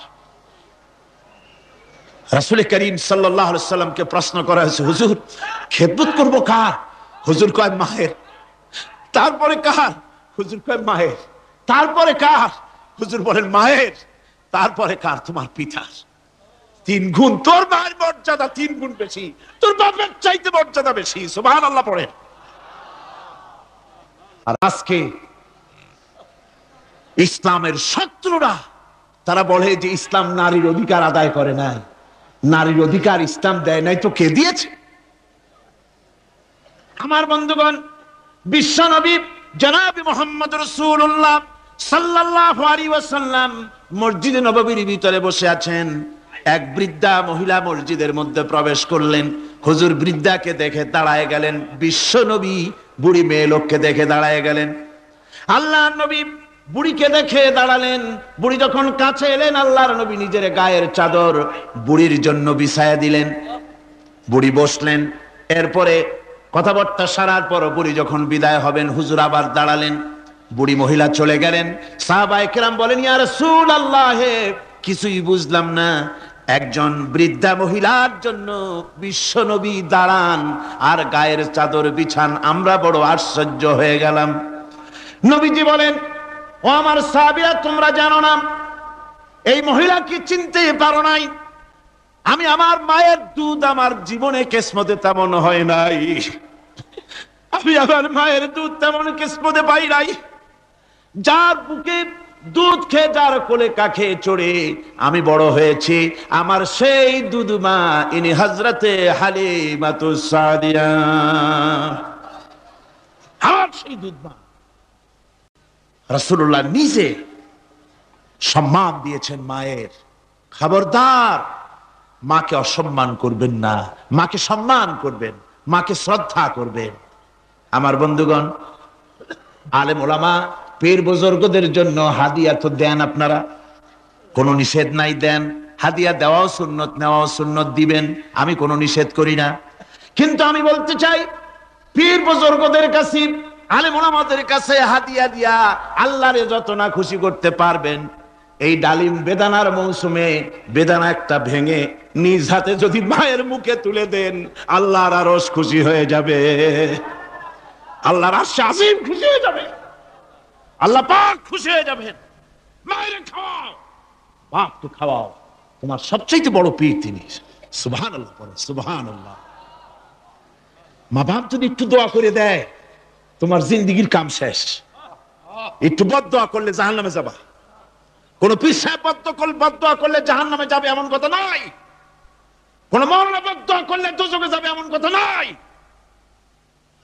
রাসূল করিম সাল্লাল্লাহু আলাইহি সাল্লামকে প্রশ্ন করা হয়েছে, হুজুর খেদমত করব কার? হুজুর কয় মায়ের। তারপরে কার? হুজুর কয় মায়ের। তারপরে কার? হুজুর বলেন মায়ের। তারপরে কার? তোমার পিতার। 3 গুণ, তোর মায়ের মর্যাদা 3 গুণ বেশি, তোর বাপের চাইতে মর্যাদা বেশি। সুবহানাল্লাহ পড়েন। আর আজকে ইসলামের শত্রুরা তারা বলে যে ইসলাম নারীর অধিকার আদায় করে নাই। নারীর অধিকার ইসলাম দেয় নাই তো কে দিয়েছে? আমার বন্ধুগণ, বিশ্ব নবী জনাব মুহাম্মদ রাসূলুল্লাহ সাল্লাল্লাহু আলাইহি ওয়াসাল্লাম মসজিদে নববীর ভিতরে বসে আছেন। এক বৃদ্ধা মহিলা মসজিদের মধ্যে প্রবেশ করলেন। হুজুর বৃদ্ধাকে দেখে দাঁড়ায় গেলেন, বিশ্ব নবী বুড়ি মেয়ে লোককে দেখে দাঁড়ায় গেলেন। আল্লাহর নবী বুড়িকে দেখে দাঁড়ালেন। বুড়ি যখন কাছে এলেন, আল্লাহর নবী নিজের গায়ের চাদর বুড়ির জন্য বিছায়া দিলেন। বুড়ি বসলেন। এরপরে কথাবার্তা সারার পর বুড়ি যখন বিদায় হবেন, হুজুর আবার দাঁড়ালেন। বুড়ি মহিলা চলে গেলেন। সাহাবায়ে কেরাম বলেন, ইয়া রাসূলুল্লাহ, কিছুই বুঝলাম না, একজন বৃদ্ধা মহিলার জন্য বিশ্ব নবী দাঁড়ান আর গায়ের চাদর বিছান, আমরা বড় আশ্চর্য হয়ে গেলাম। নবীজি বলেন, ও আমার সাহাবীরা, তোমরা জানো না, এই মহিলা কি চিনতে পারো নাই? আমি আমার মায়ের দুধ আমার জীবনে কিসমতে তেমন হয় নাই। আমি আমার মায়ের দুধ তেমন কিসমতে পাই নাই। যার বুকে দুধ খেয়ে, যার কোলে কাখে চড়ে আমি বড় হয়েছি, আমার সেই দুধ মা, ইনি হযরতে হালিমাতুস সাদিয়া। আমার সেই দুধ মা। রাসূলুল্লাহ নিজে সম্মান দিয়েছেন মায়ের। খবরদার মাকে অসম্মান করবেন না, মাকে সম্মান করবেন, মাকে শ্রদ্ধা করবেন। আমার বন্ধুগণ, আলেম ওলামা পীর বুজুর্গদের জন্য হাদিয়া তো দেন, আপনারা কোনো নিষেধ নাই, দেন। হাদিয়া দেওয়াও সুন্নত, নেওয়াও সুন্নত, দিবেন, আমি কোনো নিষেধ করি না। কিন্তু আমি বলতে চাই, পীর বুজুর্গদের কাছে, আলেম ওলামাদের কাছে হাদিয়া দিয়া আল্লাহরে যত না খুশি করতে পারবেন, এই ডালিম বেদানার মৌসুমে বেদানা একটা ভেঙে নিজ হাতে যদি মায়ের মুখে তুলে দেন, আল্লাহর আরশ খুশি হয়ে যাবে, আল্লাহর আরশ আজিম খুশি হয়ে যাবে, আল্লাহ পাক খুশি হয়ে যাবেন। মায়ের খাওয়াও, বাপকে খাওয়াও, তোমার সবচেয়ে বড় পীর তিনি। সুবহানাল্লাহ পড়ো, সুবহানাল্লাহ। মা বাপ যদি একটু দোয়া করে দেয়, তোমার জিন্দেগির কাম শেষ। একটু বদদোয়া করলে জাহান্নামে যাবা। কোন পীর সাহেব বদদোয়া করলে জাহান্নামে যাবে এমন কথা নাই। কোন মাওলানা বদদোয়া করলে দোজখে যাবে এমন কথা নাই।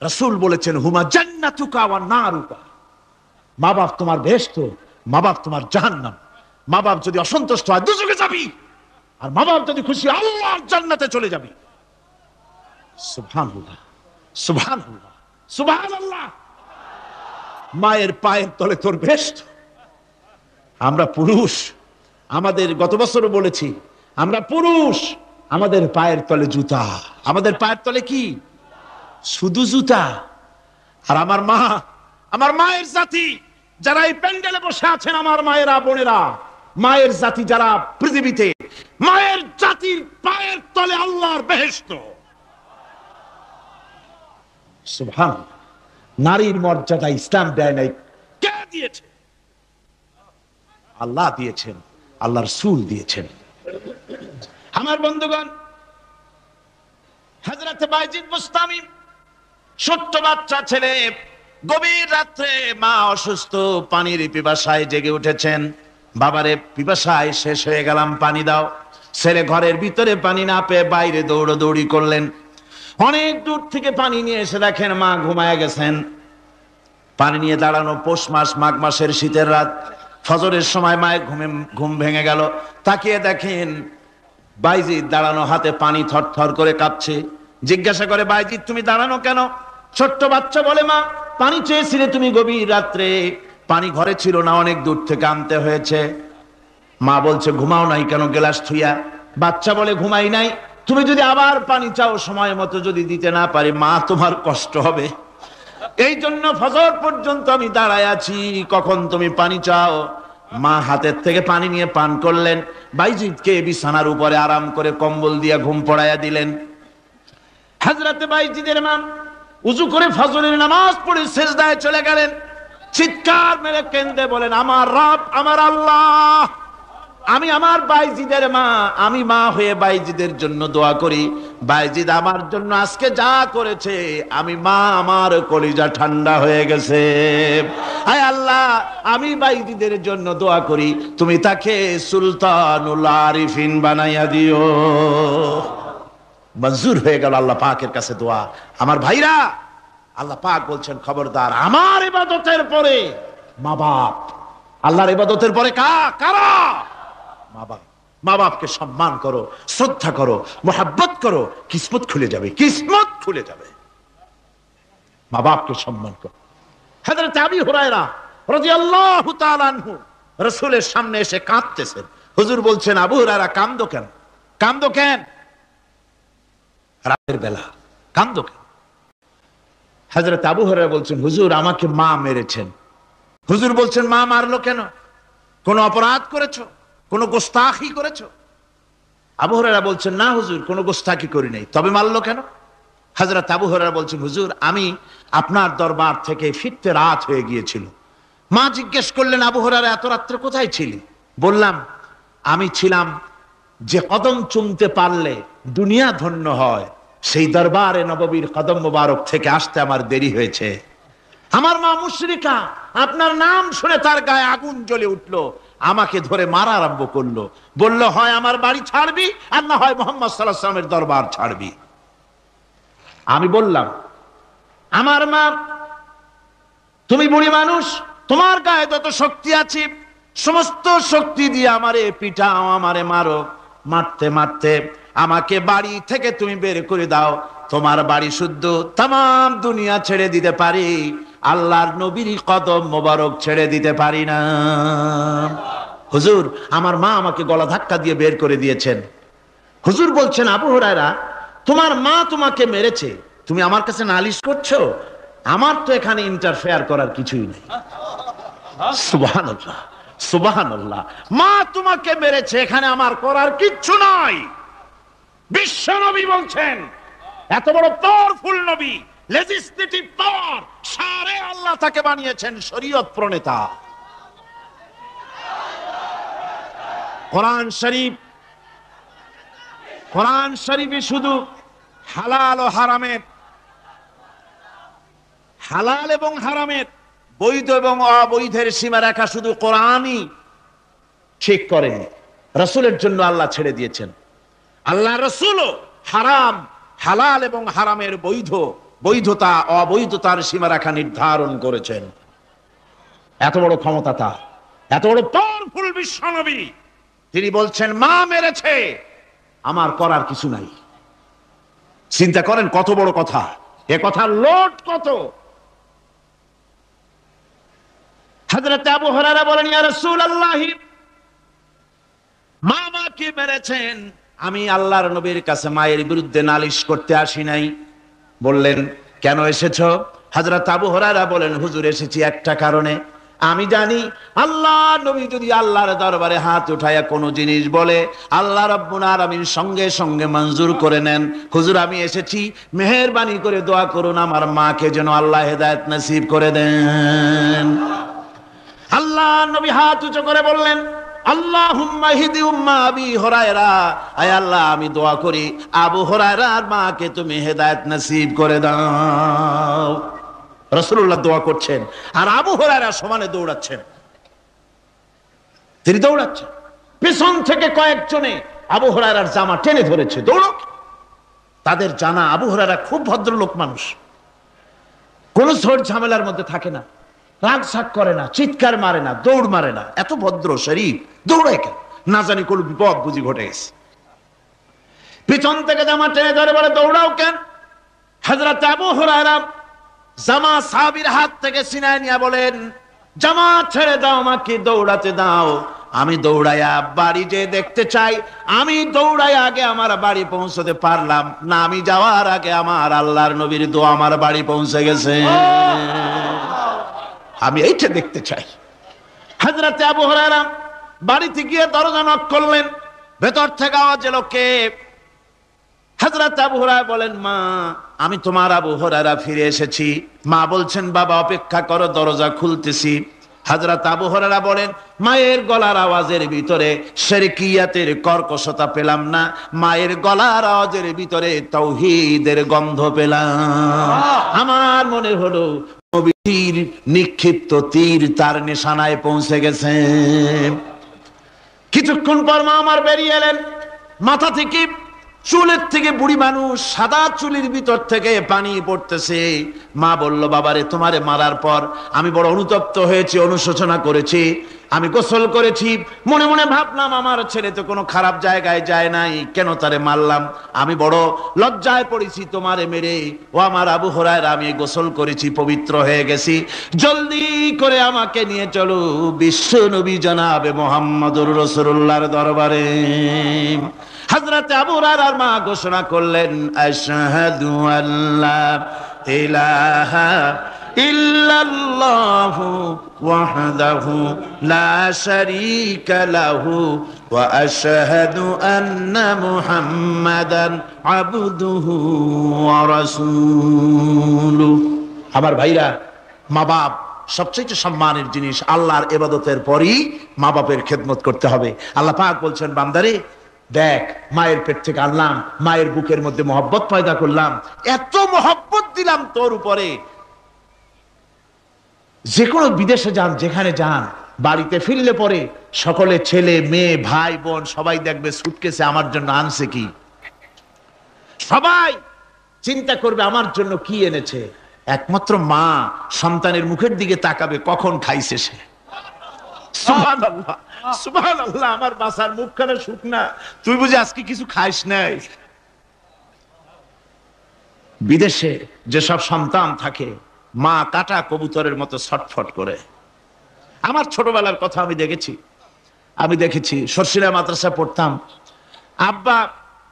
রাসূল বলেছেন, হুমা জান্নাতুকা ওয়া নারুকা। মা বাপ তোমার বেহেশত, মা বাপ তোমার জাহান্নাম। মা বাপ যদি অসন্তুষ্ট হয় দোজখে যাবি, আর মা বাপ যদি খুশি আল্লাহর জান্নাতে চলে যাবি। সুবহানাল্লাহ, সুবহানাল্লাহ, সুবহানাল্লাহ। মায়ের পায়ের তলে তোর বেহেশত। আমরা পুরুষ, আমাদের গত বছরও বলেছি, আমরা পুরুষ, আমাদের পায়ের তলে জুতা। আমাদের পায়ের তলে কি? শুধু জুতা। আর আমার মা, আমার মায়ের জাতি যারা এই প্যান্ডেলে বসে আছেন, আমার মায়েরা, বোনেরা, মায়ের জাতি যারা পৃথিবীতে, মায়ের জাতির পায়ের তলে আল্লাহর বেহেশত। সুবহানাল্লাহ। নারীর মর্যাদা ইসলাম দেয় নাই, কে দিয়েছে? আল্লাহ দিয়েছেন, আল্লাহর রাসূল দিয়েছেন। আমার বন্ধুগণ, হযরত বাইজিদ বুস্তামি, ছোট্ট বাচ্চা ছেলে, গভীর রাত্রে মা অসুস্থ, পানির পিপাসায় জেগে উঠেছেন। বাবারে, পিপাসায় শেষ হয়ে গেলাম, পানি দাও। ছেলে ঘরের ভিতরে পানি না পেয়ে বাইরে দৌড়াদৌড়ি করলেন। অনেক দূর থেকে পানি নিয়ে এসে দেখেন মা ঘুমায় গেছেন। পানি নিয়ে দাঁড়ানো, পৌষ মাস, মাঘ মাসের শীতের রাত, ফজরের সময় মায়ের ঘুম ভেঙে গেল। তাকিয়ে দেখেন বাইজিদ দাঁড়ানো, হাতে পানি থরথর করে কাঁপছে। জিজ্ঞাসা করে, বাইজিদ তুমি দাঁড়ানো কেন? ছোট্ট বাচ্চা বলে, মা পানি চেয়েছিলে তুমি গভীর রাত্রে, পানি ঘরে ছিল না, অনেক দূর থেকে আনতে হয়েছে। মা বলছে, ঘুমাও নাই কেন গ্লাস থুইয়া? বাচ্চা বলে, ঘুমাই নাই। তুমি যদি আবার পানি চাও, সময় মতো যদি দিতে না পারি, মা তোমার কষ্ট হবে। এই জন্য ফজর পর্যন্ত আমি দাঁড়ায় আছি, কখন তুমি পানি চাও। মা হাতের থেকে পানি নিয়ে পান করলেন। বাইজিদকে বিছানার উপরে আরাম করে কম্বল দিয়ে ঘুম পড়াইয়া দিলেন। হযরত বাইজিদের মা উযু করে ফজরের নামাজ পড়ে সিজদায় চলে গেলেন। চিৎকার মেরে কেঁদে বলেন, আমার রব, আমার আল্লাহ, আমি আমার বাইজিদের মা, আমি মা হয়ে বাইজিদের জন্য দোয়া করি। বাইজিদ আমার জন্য আজকে যা করেছে, আমি মা, আমার কলিজা ঠান্ডা হয়ে গেছে। আয় আল্লাহ, আমি বাইজিদের জন্য দোয়া করি, তুমি তাকে সুলতানুল আরিফিন বানাইয়া দিও। মঞ্জুর হয়ে গেল আল্লাহ পাকের কাছে দোয়া। আমার ভাইরা, আল্লাহ পাক বলছেন, খবরদার, আমার ইবাদতের পরে মা বাপ। আল্লাহর ইবাদতের পরে কারা? মা বাপ। মা বাপকে সম্মান করো, শ্রদ্ধা করো, মোহাব্বত করো, কিসমত খুলে যাবে, কিসমত খুলে যাবে। মা বাপকে সম্মান করো। হযরত আবু হুরায়রা রাদিয়াল্লাহু তাআলা আনহু রাসূলের সামনে এসে কাঁদতেছেন। হুজুর বলছেন, আবু হুরায়রা কাঁদো কেন? কাঁদো কেন? রাতের বেলা কাঁদো কেন? হযরত আবু হুরায়রা বলছেন, হুজুর আমাকে মা মেরেছেন। হুজুর বলছেন, মা মারলো কেন? কোন অপরাধ করেছো? কোন গোস্তাখি করেছো? আবু হুরায়রা বলছেন, না হুজুর, কোন গোস্তাখি করি নাই, তবে মারলো কেন? হযরত আবু হুরায়রা বলছেন, হুজুর আমি আপনার দরবার থেকে ফিরতে রাত হয়ে গিয়েছিল। মা জিজ্ঞেস করলেন, আবু হুরায়রা এত রাত্রে কোথায় ছিলি? বললাম, আমি ছিলাম যে কদম চুমতে পারলে দুনিয়া ধন্য হয়, সেই দরবারে নববীর কদম মোবারক থেকে আসতে আমার দেরি হয়েছে। আমার মা মুশরিকা, আপনার নাম শুনে তার গায়ে আগুন জ্বলে উঠলো, আমাকে ধরে মারা আরম্ভ করলো। বলল, হয় আমার বাড়ি ছাড়বি, আর না হয় মুহাম্মদ সাল্লাল্লাহু আলাইহি ওয়াসাল্লামের দরবার ছাড়বি। আমি বললাম, আমার মা তুমি বুড়ি মানুষ, তোমার গায়ে যত শক্তি আছে সমস্ত শক্তি দিয়ে আমারে পিটাও, আমারে মারো, মারতে মারতে আমাকে বাড়ি থেকে তুমি বের করে দাও। তোমার বাড়ি শুদ্ধ তাম দুনিয়া ছেড়ে দিতে পারি, আল্লাহর নবীর কদম মোবারক ছেড়ে দিতে পারি না। হুজুর, আমার মা আমাকে গলা ধাক্কা দিয়ে বের করে দিয়েছেন। হুজুর বলছেন, আবু হুরায়রা, তোমার মা তোমাকে মেরেছে, তুমি আমার কাছে নালিশ করছো? আমার তো এখানে ইন্টারফেয়ার করার কিছুই নেই। সুবহানাল্লাহ, সুবহানাল্লাহ। মা তোমাকে মেরেছে, এখানে আমার করার কিচ্ছু নাই। বিশ্ব নবী বলছেন, এত বড় পাওয়ারফুল নবী, লেজিসলেটিভ পাওয়ার, সারে আল্লাহ তাকে বানিয়েছেন শরীয়ত প্রণেতা। কোরআন শরীফ, কোরআন শরীফে শুধু হালাল ও হারামের, হালাল এবং হারামের, বৈধ এবং অবৈধের সীমারেখা শুধু কোরআনই ঠিক করেন, রাসূলের জন্য আল্লাহ ছেড়ে দিয়েছেন। আল্লাহ রাসূলও হারাম, হালাল এবং হারামের বৈধ, বৈধতা অবৈধতার সীমারেখা নির্ধারণ করেছেন। এত বড় ক্ষমতা তার, এত বড় পাওয়ারফুল বিশ্বনবী, তিনি বলছেন মা মেরেছে, আমার করার কিছু নাই। চিন্তা করেন কত বড় কথা, এ কথা লোড কত। হযরত আবু হুরায়রা বলেন, ইয়া রাসূলুল্লাহ, মা আমাকে মেরেছেন, আমি আল্লাহর নবীর কাছে মায়ের বিরুদ্ধে নালিশ করতে আসি নাই। বললেন, কেন এসেছো? হযরত আবু হুরায়রা বলেন, হুজুর, এসেছি একটা কারণে। আমি জানি আল্লাহ নবী যদি আল্লাহর দরবারে হাত উঠায়া কোনো জিনিস বলে, আল্লাহ রাব্বুল আলামিন সঙ্গে সঙ্গে মঞ্জুর করে নেন। হুজুর, আমি এসেছি, মেহেরবানি করে দোয়া করুন আমার মাকে যেন আল্লাহ হেদায়েত নসিব করে দেন। আল্লাহ নবী হাত উঁচু করে বললেন, আল্লাহুম্মা হিদি উম্মা আবি হুরায়রা, আয় আল্লাহ, আমি দোয়া করি আবু হুরায়রার মাকে তুমি হেদায়েত নসিব করে দাও। রাসূলুল্লাহ দোয়া করছেন আর আবু হুরায়রা সমানে দৌড়াচ্ছেন। তিনি দৌড়াচ্ছেন, পেছন থেকে কয়েকজনে আবু হুরায়রার জামা টেনে ধরেছে, দৌড়ো। তাদের জানা আবু হুরায়রা খুব ভদ্রলোক মানুষ, কোন ঝড় ঝামেলার মধ্যে থাকে না, রাগ সাগ করে না, চিৎকার মারে না, দৌড় মারে না, এত ভদ্র শরীর, দৌড়ায় কেন? না জানি কোন বিপদ বুঝি ঘটে গেছে। পিছন থেকে জামা টেনে ধরে বলে, দৌড়াও কেন? হযরত আবু হুরায়রা জামা সাহাবীর হাত থেকে ছিনায় নিয়ে বলেন, জামা ছেড়ে দাও, আমাকে দৌড়াতে দাও। আমি দৌড়াইয়া বাড়ি যে দেখতে চাই, আমি দৌড়াইয়া আগে আমার বাড়ি পৌঁছতে পারলাম না, আমি যাওয়ার আগে আমার আল্লাহর নবীর দোয়া আমার বাড়ি পৌঁছে গেছে, আমি এইটা দেখতে চাই। হযরত আবু হুরায়রা বাড়িতে গিয়ে দরজা নক করলেন, ভেতর থেকে আওয়াজ এলো, কে? হযরত আবু হুরায়রা বলেন, মা, আমি তোমার আবু হুরায়রা ফিরে এসেছি। মা বলছেন, বাবা অপেক্ষা করো, দরজা খুলতেছি। হযরত আবু হুরায়রা বলেন, মায়ের গলার আওয়াজের ভিতরে শিরকিয়াতের কর্কশতা পেলাম না, মায়ের গলার আওয়াজের ভিতরে তাওহীদের গন্ধ পেলাম। আমার মনে হলো নবীর নিক্ষিপ্ত তীর তার নিশানায় পৌঁছে গেছে। কিছুক্ষণ পর মা আমার বেরিয়ে এলেন, মাথা থেকে, চুলের থেকে, বুড়ি মানুষ, সাদা চুলের ভিতর থেকে পানি পড়তেছে। মা বলল, বাবারে, তোমারে মারার পর আমি বড় অনুতপ্ত হয়েছি, অনুশোচনা করেছি, আমি গোসল করেছি, মনে মনে ভাবলাম আমার ছেলে তো কোনো খারাপ জায়গায় যায় নাই, কেন তারে মারলাম? আমি বড় লজ্জায় পড়েছি তোমারে মেরে। ও আমার আবু হুরায়রা, আমি গোসল করেছি, পবিত্র হয়ে গেছি, জলদি করে আমাকে নিয়ে চলো বিশ্ব নবী জনাবে মুহাম্মদুর রাসূলুল্লাহর দরবারে। হযরত আবু হুরায়রার মা ঘোষণা করলেন, আশহাদু আল্লা ইলাহা ইল্লাল্লাহু ওয়াহদাহু লা শারীকা লাহু ওয়া আশহাদু আন্না মুহাম্মাদান আবদুহু ওয়া রাসূলুহু। আমার ভাইরা, মা বাপ সবচেয়ে সম্মানের জিনিস। আল্লাহর ইবাদতের পরই মা বাপের খেদমত করতে হবে। আল্লাহ পাক বলছেন, বান্দারে দেখ, মায়ের পেট থেকে আনলাম, মায়ের বুকের মধ্যে মহব্বত পয়দা করলাম, এত মহব্বত দিলাম তোর উপরে, যে কোনো বিদেশে যান, যেখানে যান, বাড়িতে ফিরলে পরে সকলে, ছেলে মেয়ে ভাই বোন সবাই দেখবে সুটকেসে আমার জন্য আনছে কি, সবাই চিন্তা করবে আমার জন্য কি এনেছে। একমাত্র মা সন্তানের মুখের দিকে তাকাবে কখন খাইছে সে। সুবহানাল্লাহ, সুবহানাল্লাহ। আমার বাসার মুখখানা শুকনা, তুই বুঝি আজকে কিছু খাইস নাই। বিদেশে যেসব সন্তান থাকে, মা কাটা কবুতরের মতো ছটফট করে। আমার ছোটবেলার কথা আমি দেখেছি সরসিলা মাদ্রাসা পড়তাম, আব্বা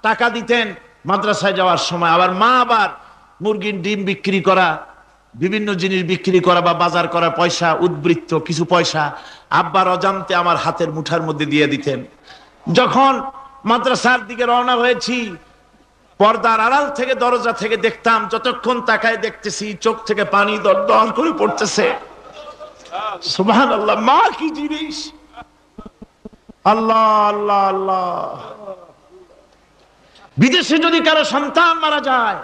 টাকা দিতেন মাদ্রাসায় যাওয়ার সময়, আবার মা আবার মুরগির ডিম বিক্রি করা, বিভিন্ন জিনিস বিক্রি করা বা বাজার করা পয়সা, উদ্বৃত্ত কিছু পয়সা আব্বার অজান্তে আমার হাতের মুঠার মধ্যে দিয়ে দিতেন। যখন মাদ্রাসার দিকে রওনা হয়েছি, পর্দার আড়াল থেকে দরজা থেকে দেখতাম, যতক্ষণ তাকায় দেখতেছি চোখ থেকে পানি দরদর করে পড়তেছে। সুবহানাল্লাহ, মা কি জিনিস! আল্লাহ আল্লাহ আল্লাহ। বিদেশে যদি কারো সন্তান মারা যায়,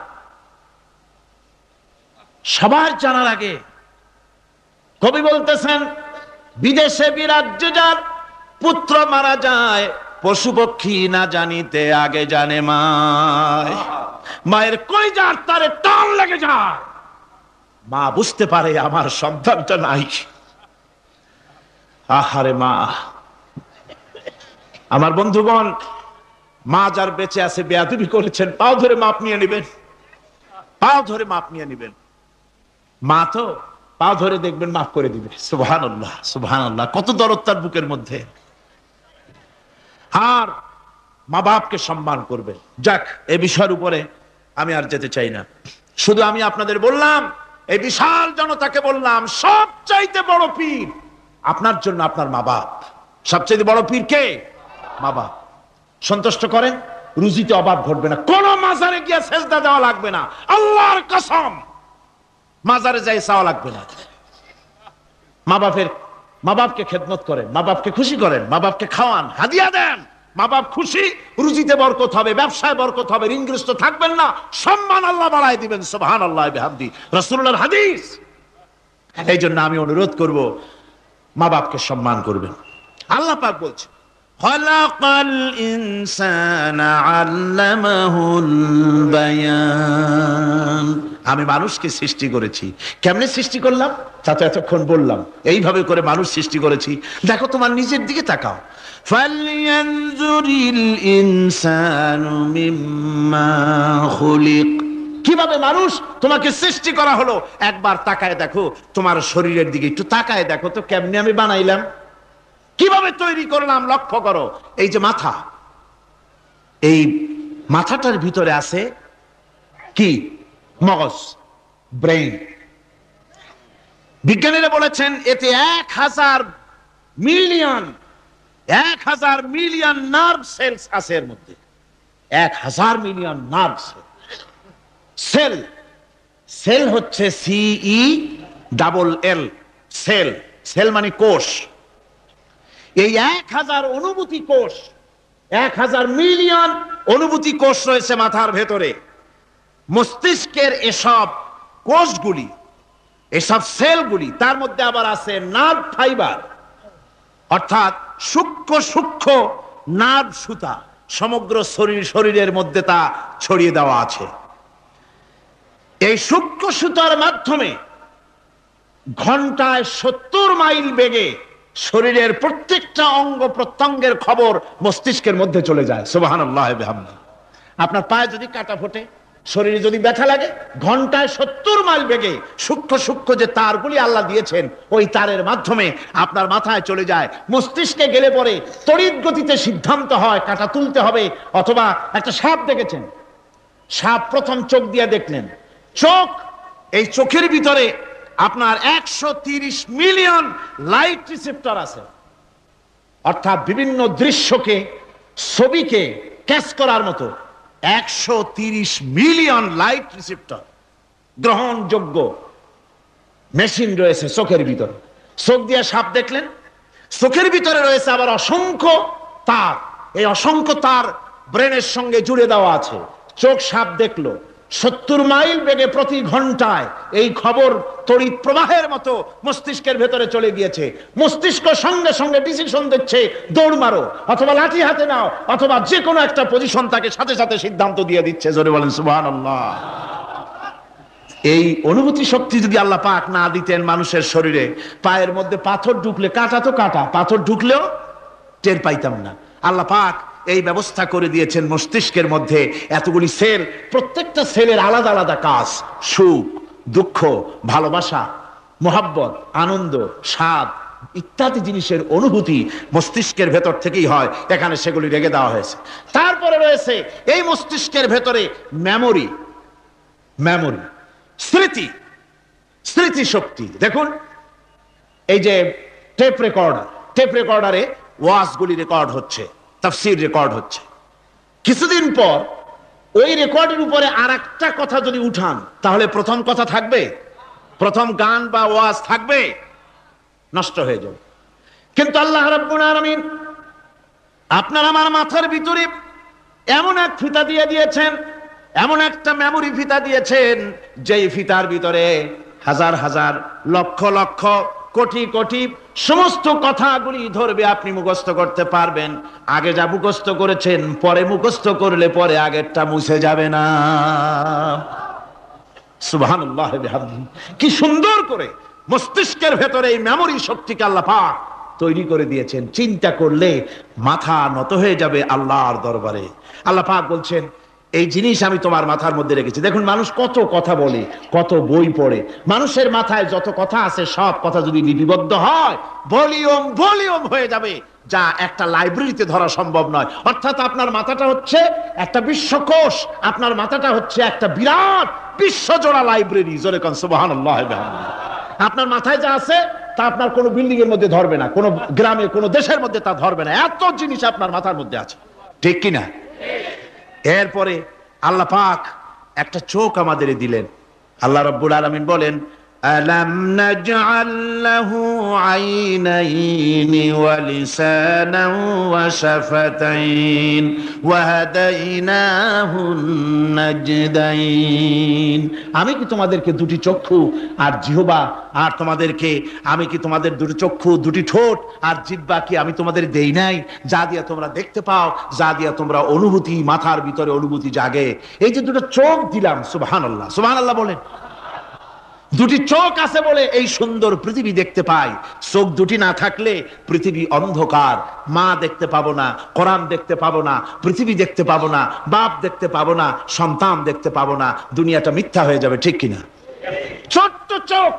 সবার জানার আগে কবি বলতেছেন, বিদেশে বিরাজ্যে যার পুত্র মারা যায়, পশু পক্ষী না জানিতে আগে জানে মা। মায়ের কলিজার তারে টান লেগে যায়, মা বুঝতে পারে আমার সন্তানটা নাই। আহারে মা! আমার বন্ধুগণ, মা যার বেঁচে আছে বেয়াদবি করেছেন, পাও ধরে মাপ নিয়ে নেবেন, পাও ধরে মাপ নিয়ে নেবেন। মা তো পাও ধরে দেখবেন মাফ করে দিবে। সুবহানাল্লাহ, সুবহানাল্লাহ। কত দরদ তার বুকের মধ্যে। আর মা বাপকে সম্মান করবে। যাক, এই বিষয়ের উপরে আমি আর যেতে চাই না। শুধু আমি আপনাদের বললাম, এই বিশাল জনতাকে বললাম, সবচাইতে বড় পীর আপনার জন্য আপনার মা বাপ। সবচাইতে বড় পীর কে? মা বাপ। সন্তুষ্ট করেন, রুজিতে অভাব ঘটবে না, কোন মাজারে গিয়ে সেজদা দেওয়া লাগবে না, আল্লাহর কসম মাজারে যাই চাওয়া লাগবে না। মা বাপকে খেদমত করেন, মা বাপকে খুশি করেন, মা বাপকে খাওয়ান, হাদিয়া দেন, মা বাপ খুশি, রুজিতে বরকত হবে, ব্যবসায় বরকত হবে, ঋণগ্রস্ত থাকবেন না, সম্মান আল্লাহ বাড়ায় দিবেন। সুবহানাল্লাহ বিহামদি, রাসূলুল্লাহর হাদিস। এই জন্য আমি অনুরোধ করব, মা বাপকে সম্মান করবেন। আল্লাহ পাক বলছেন, খালাকাল ইনসানা আল্লামাহুল বায়ান। আমি মানুষকে সৃষ্টি করেছি। কেমনে সৃষ্টি করলাম তা তো এতক্ষণ বললাম। এইভাবে করে মানুষ সৃষ্টি করেছি। দেখো, তোমার নিজের দিকে তাকাও। ফালয়ানজুরিল ইনসানু মিম্মা খুলিক। কিভাবে মানুষ তোমাকে সৃষ্টি করা হলো, একবার তাকায় দেখো, তোমার শরীরের দিকে একটু তাকায় দেখো তো, কেমনে আমি বানাইলাম, কিভাবে তৈরি করলাম, লক্ষ্য করো। এই যে মাথা, এই মাথাটার ভিতরে আছে কি? মগজ, ব্রেইন। বিজ্ঞানীরা বলেছেন এতে 1000 মিলিয়ন নার্ভ সেলস আছে এর মধ্যে। 1000 মিলিয়ন নার্ভ সেল। সেল হচ্ছে CELL, সেল। সেল মানে কোষ। এই 1000 অনুভূতি কোষ, 1000 মিলিয়ন অনুভূতি কোষ রয়েছে মাথার ভেতরে। মস্তিষ্কের এসব কোষগুলি, এসব সেলগুলি, তার মধ্যে আবার আছে নার্ভ ফাইবার, অর্থাৎ সূক্ষ্ম সূক্ষ্ম নার্ভ সুতা। সমগ্র শরীরের মধ্যে তা ছড়িয়ে দেওয়া আছে। এই সূক্ষ্ম সুতার মাধ্যমে ঘন্টায় 70 মাইল বেগে শরীরের প্রত্যেকটা অঙ্গ প্রত্যঙ্গের খবর মস্তিষ্কের মধ্যে চলে যায়। সুবহানাল্লাহ বিহামদি। আপনার পায়ে যদি কাটা ফোটে, শরীরে যদি ব্যথা লাগে, ঘন্টায় 70 মাইল বেগে সূক্ষ্ম সূক্ষ্ম যে তারগুলি আল্লাহ দিয়েছেন, ওই তারের মাধ্যমে আপনার মাথায় চলে যায়। মস্তিষ্কে গেলে পরে তড়িৎ গতিতে সিদ্ধান্ত হয় কাটা তুলতে হবে। অথবা একটা সাপ দেখেছেন, সাপ প্রথম চোখ দিয়ে দেখলেন, চোখ, এই চোখের ভিতরে আপনার 130 মিলিয়ন লাইট রিসেপ্টর আছে। অর্থাৎ বিভিন্ন দৃশ্যকে, ছবিকে ক্যাচ করার মতো 130 মিলিয়ন লাইট রিসেপ্টর, গ্রহণযোগ্য মেশিন রয়েছে চোখের ভিতরে। চোখ দিয়ে সাপ দেখলেন, চোখের ভিতরে রয়েছে আবার অসংখ্য তার। এই অসংখ্য তার ব্রেনের সঙ্গে জুড়ে দেওয়া আছে। চোখ সাপ দেখলো, 70 মাইল বেগে প্রতি ঘন্টায় এই খবর তড়িৎ প্রবাহের মতো মস্তিষ্কের ভেতরে চলে গিয়েছে। মস্তিষ্ক সঙ্গে সঙ্গে ডিসিশন দিচ্ছে, দৌড় মারো, অথবা লাঠি হাতে নাও, অথবা যে কোনো একটা পজিশন তাকে সাথে সাথে সিদ্ধান্ত দিয়ে দিচ্ছে। জোরে বলেন সুবহানাল্লাহ। এই অনুভূতি শক্তি যদি আল্লাহ পাক না দিতেন মানুষের শরীরে, পায়ের মধ্যে পাথর ঢুকলে, কাঁটা তো কাঁটা, পাথর ঢুকলেও টের পাইতাম না। আল্লাহ পাক এই ব্যবস্থা করে দিয়েছেন মস্তিষ্কের মধ্যে এতগুলি সেল, প্রত্যেকটা সেলের আলাদা আলাদা কাজ। সুখ, দুঃখ, ভালোবাসা, মোহাব্বত, আনন্দ, স্বাদ ইত্যাদি জিনিসের অনুভূতি মস্তিষ্কের ভেতর থেকেই হয়, এখানে সেগুলি রেখে দেওয়া হয়েছে। তারপরে রয়েছে এই মস্তিষ্কের ভেতরে মেমোরি, স্মৃতি, স্মৃতি শক্তি। দেখুন এই যে টেপ রেকর্ডারে ওয়াজগুলি রেকর্ড হচ্ছে, তাফসীর রেকর্ড হচ্ছে। কিছুদিন পর ওই রেকর্ডের উপরে আর একটা কথা যদি উঠান, তাহলে প্রথম কথা থাকবে? প্রথম গান বা ওয়াজ থাকবে? নষ্ট হয়ে যাবে। কিন্তু আল্লাহ রাব্বুল আলামিন আপনার আমার মাথার ভিতরে এমন এক ফিতা দিয়ে দিয়েছেন, এমন একটা মেমোরি ফিতা দিয়েছেন, যেই ফিতার ভিতরে হাজার হাজার, লক্ষ লক্ষ, কোটি কোটি সমস্ত কথাগুলি ধরবে, আপনি মুখস্থ করতে পারবেন। আগে যা মুখস্থ করেছেন, পরে মুখস্থ করলে পরে আগেরটা মুছে যাবে না। সুবহানাল্লাহ বিহামদিহি। কি সুন্দর করে মস্তিষ্কের ভেতরে এই মেমোরি শক্তিকে আল্লাহ পাক তৈরি করে দিয়েছেন। চিন্তা করলে মাথা নত হয়ে যাবে আল্লাহর দরবারে। আল্লাহ পাক বলছেন, এই জিনিস আমি তোমার মাথার মধ্যে রেখেছি। দেখুন মানুষ কত কথা বলে, কত বই পড়ে, মানুষের মাথায় যত কথা আছে সব কথা যদি লিপিবদ্ধ হয়, ভলিউম হয়ে যাবে, যা একটা লাইব্রেরিতে ধরা সম্ভব নয়। অর্থাৎ আপনার মাথাটা হচ্ছে একটা বিশ্বকোষ, আপনার মাথাটা হচ্ছে একটা বিরাট বিশ্বজোড়া লাইব্রেরি। জোরে কোন সুবহানাল্লাহ। আপনার মাথায় যা আছে তা আপনার কোনো বিল্ডিং এর মধ্যে ধরবে না, কোনো গ্রামে, কোনো দেশের মধ্যে তা ধরবে না, এত জিনিস আপনার মাথার মধ্যে আছে, ঠিক কিনা? এরপরে আল্লাহ পাক একটা চোখ আমাদের দিলেন। আল্লাহ রাব্বুল আলামিন বলেন, আলাম নাজআল লাহু আইনাইনি ওয়া লিসানান ওয়া শাফাতাইন ওয়া হাদাইনাহুন নাজদাইন। আমি কি তোমাদেরকে দুটি চক্ষু আর জিহ্বা, আর আমি কি তোমাদের দুটি চক্ষু, দুটি ঠোঁট আর জিহ্বা কি আমি তোমাদের দেই নাই, যা দিয়া তোমরা দেখতে পাও, যা দিয়া তোমরা অনুভূতি, মাথার ভিতরে অনুভূতি জাগে। এই যে দুটো চোখ দিলাম, সুবহানাল্লাহ, সুবহানাল্লাহ বলেন। দুটি চোখ আছে বলে এই সুন্দর পৃথিবী দেখতে পাই। চোখ দুটি না থাকলে পৃথিবী অন্ধকার, মা দেখতে পাবো না, কোরআন দেখতে পাবো না, পৃথিবী দেখতে পাবো না, বাপ দেখতে পাবো না, সন্তান দেখতে পাবো না, দুনিয়াটা মিথ্যা হয়ে যাবে, ঠিক কিনা? ছোট্ট চোখ,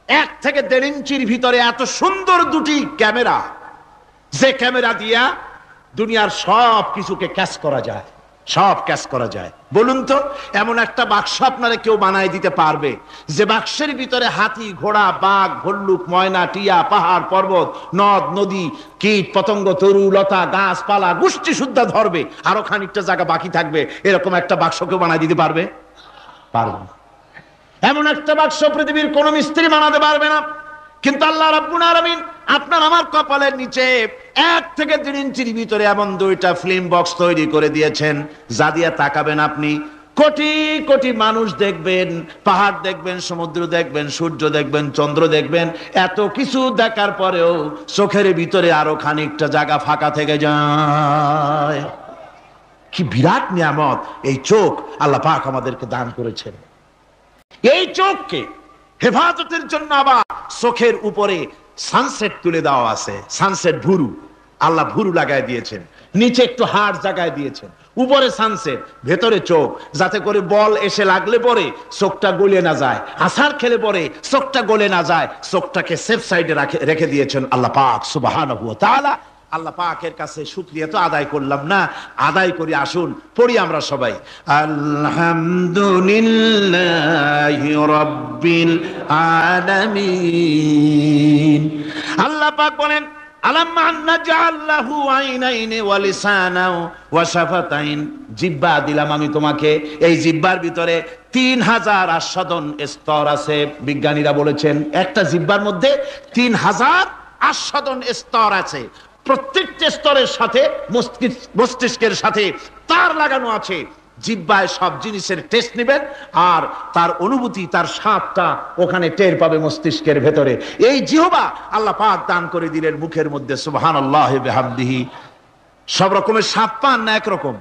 1 থেকে 1.5 ইঞ্চির ভিতরে এত সুন্দর দুটি ক্যামেরা, যে ক্যামেরা দিয়া দুনিয়ার সব কিছুকে ক্যাচ করা যায়, সব ক্যাচ করা যায়। বলুন তো, এমন একটা বাক্স আপনারা কেউ বানায় দিতে পারবে যে বাক্সের ভিতরে হাতি, ঘোড়া, বাঘ, ভল্লুক, ময়না, টিয়া, পাহাড়, পর্বত, নদ নদী, কীট পতঙ্গ, তরু লতা, গাছপালা, গোষ্ঠী সুদ্ধা ধরবে, আরো খানিকটা জায়গা বাকি থাকবে, এরকম একটা বাক্স কেউ বানায় দিতে পারবে? পারবে না। এমন একটা বাক্স পৃথিবীর কোন মিস্ত্রি বানাতে পারবে না। কিন্তু আল্লাহ রাব্বুল আলামিন আপনার আমার কপালের নিচে 1 থেকে 1.5 ইঞ্চির ভিতরে এমন 2টা ফিল্ম বক্স তৈরি করে দিয়েছেন, যা দিয়ে তাকাবেন আপনি কোটি কোটি মানুষ দেখবেন, পাহাড় দেখবেন, সমুদ্র দেখবেন, সূর্য দেখবেন, চন্দ্র দেখবেন। এত কিছু দেখার পরেও চোখের ভিতরে আরো খানিকটা জায়গা ফাঁকা থেকে যায়। কি বিরাট নিয়ামত এই চোখ আল্লাহ পাক আমাদেরকে দান করেছেন। এই চোখকে হেফাজতের জন্য আবার চোখের উপরে সানসেট তুলে দেওয়া আছে। সানসেট ভুরু, আল্লাহ ভুরু লাগায় দিয়েছেন, নিচে একটু হাড় জায়গায় দিয়েছেন, উপরে সানসেট, ভেতরে চোখ, যাতে করে বল এসে লাগলে পরে চোখটা গলে না যায়, আছাড় খেলে পরে চোখটা গলে না যায়, চোখটাকে সেফ সাইডে রেখে দিয়েছেন আল্লাহ পাক সুবহানাহু ওয়া তাআলা। আল্লাহ পাকের কাছে শুকরিয়া তো আদায় করলাম না, আদায় করি। আসুন পড়ি আমরা সবাই, আলহামদুলিল্লাহি রাব্বিল আলামিন। আল্লাহ পাক বলেন, আলাম নাজআল লাহু আইনাইনি ওয়া লিসানান ওয়া শাফাতাইন। জিহ্বা দিলাম আমি তোমাকে, এই জিহ্বার ভিতরে 3000 আস্বাদন স্তর আছে। বিজ্ঞানীরা বলেছেন একটা জিহ্বার মধ্যে 3000 আস্বাদন স্তর আছে। প্রত্যেকটা স্তরের সাথে মস্তিষ্কের সাথে তার লাগানো আছে। জিহ্বায় সব জিনিসের টেস্ট নেবেন, আর তার অনুভূতি, তার স্বাদটা ওখানে টের পাবে মস্তিষ্কের ভেতরে। এই জিহ্বা আল্লাহ পাক দান করে দিলেন মুখের মধ্যে, সুবহানাল্লাহ বিহামদিহি। সব রকমের স্বাদ পান না একরকম?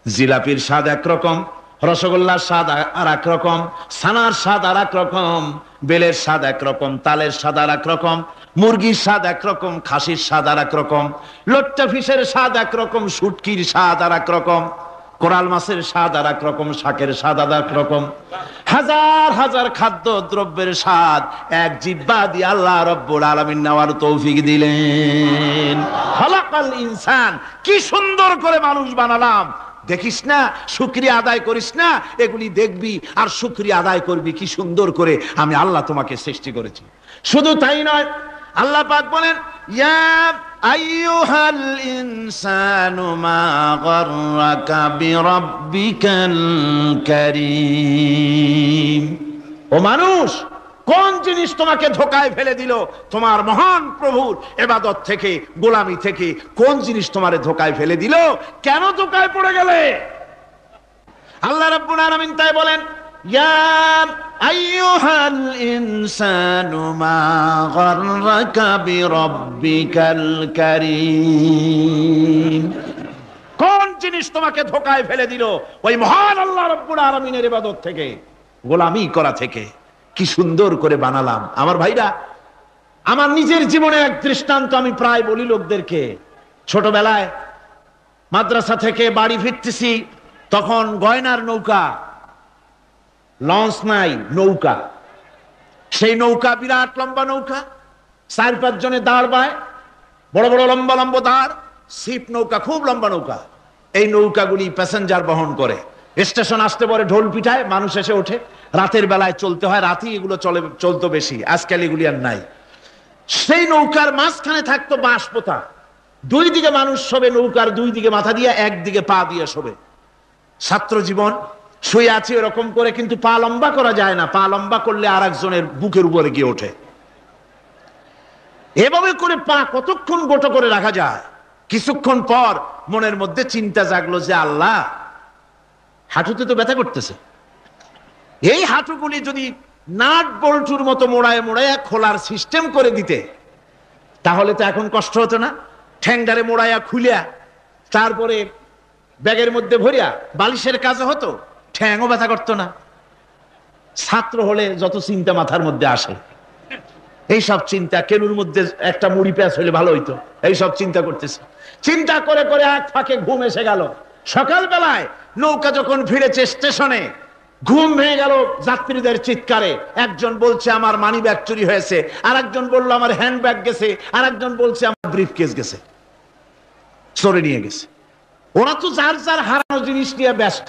জিলাপির স্বাদ একরকম, রসগোল্লার স্বাদ আর এক রকম, ছানার স্বাদ আর এক রকম, বেলের স্বাদ এক রকম, তালের স্বাদ আর এক রকম, মুরগির স্বাদ এক রকম, খাসির স্বাদ আর এক রকম, লট্টা ফিশের স্বাদ এক রকম, শুটকির স্বাদ আর এক রকম, কোরাল মাছের স্বাদ আর এক রকম, শাকের স্বাদ আর এক রকম। হাজার হাজার খাদ্য দ্রব্যের স্বাদ এক জিহ্বা দিয়ে আল্লাহ রব্বুল আলামিন নেওয়ার তৌফিক দিলেন। খালাকাল ইনসান, কি সুন্দর করে মানুষ বানালাম। দেখিস না, শুকরিয়া আদায় করিস না, এগুলি দেখবি আর শুকরিয়া আদায় করবি কি সুন্দর করে আমি আল্লাহ তোমাকে সৃষ্টি করেছি। শুধু তাই নয়, আল্লাহ পাক বলেন, ইয়া আইয়ুহাল ইনসানু মা গাররাকা বিরাব্বিকাল কারীম। ও মানুষ, কোন জিনিস তোমাকে ধোঁকায় ফেলে দিল? তোমার মহান প্রভুর ইবাদত থেকে, গোলামি থেকে কোন জিনিস তোমারে ধোঁকায় ফেলে দিল? কেন ধোঁকায় পড়ে গেলে? আল্লাহ রাব্বুল আলামিন তাই বলেন, ইয়া আইয়ুহাল ইনসানু মা গাররাকা বিরাব্বিকাল কারীম। কোন জিনিস তোমাকে ধোঁকায় ফেলে দিল? ওই মহান আল্লাহ রাব্বুল আলামিনের ইবাদত থেকে, গোলামি করা থেকে। কি সুন্দর করে বানালাম। আমার ভাইরা, আমার নিজের জীবনে এক দৃষ্টান্ত আমি প্রায় বলি লোকদেরকে। ছোটবেলায় মাদ্রাসা থেকে বাড়ি ফিরতেছি, তখন গয়নার নৌকা, লঞ্চ নাই, নৌকা। সেই নৌকা বিরাট লম্বা নৌকা, 4-5 জনে দাঁড় বায়, বড় বড় লম্বা লম্বা দাঁড়, ছিপ নৌকা, খুব লম্বা নৌকা। এই নৌকাগুলি প্যাসেঞ্জার বহন করে। স্টেশন আসতে পরে ঢোল পিঠায়, মানুষ এসে ওঠে। রাতের বেলায় চলতে হয়, রাতেই এগুলো চলতো বেশি, আজকাল এগুলি আর নাই। সেই নৌকার মাঝখানে থাকতো বাঁশ পোতা, দুই দিকে মানুষ শোবে, নৌকার দুই দিকে মাথা দিয়ে, একদিকে পা দিয়ে শোবে। ছাত্র জীবন, শুয়ে আছি এরকম করে, কিন্তু পা লম্বা করা যায় না, পা লম্বা করলে আর একজনের বুকের উপরে গিয়ে ওঠে। এভাবে করে পা কতক্ষণ গোটো করে রাখা যায়? কিছুক্ষণ পর মনের মধ্যে চিন্তা জাগলো যে আল্লাহ, হাঁটুতে তো ব্যথা করতেছে, এই হাঁটুগুলি যদি নাট বল্টুর মতো মোড়ায় মোড়ায় খোলার সিস্টেম করে দিতে, তাহলে তো এখন কষ্ট হতো না। ঠ্যাংডারে মোড়াইয়া খুলিয়া তারপরে ব্যাগের মধ্যে ভরিয়া বালিশের কাজও হতো, ঠ্যাংও ব্যথা করতো না। ছাত্র হলে যত চিন্তা মাথার মধ্যে আসে, এইসব চিন্তা, কেনুর মধ্যে একটা মুড়ি পেঁয়াজ হইলে ভালো হইতো, এইসব চিন্তা করতেছে। চিন্তা করে করে এক ফাঁকে ঘুম এসে গেল। সকালবেলায় নৌকা যখন ফিরেছে স্টেশনে, ঘুম ভেঙে গেল যাত্রীদের চিৎকারে। একজন বলছে আমার মানি ব্যাগ চুরি হয়েছে, আর একজন বললো আমার হ্যান্ড ব্যাগ গেছে, আর একজন বলছে আমার ব্রিফ কেস গেছে, চোরে নিয়ে গেছে। ওরা তো যার যার হারানো জিনিস নিয়ে ব্যস্ত।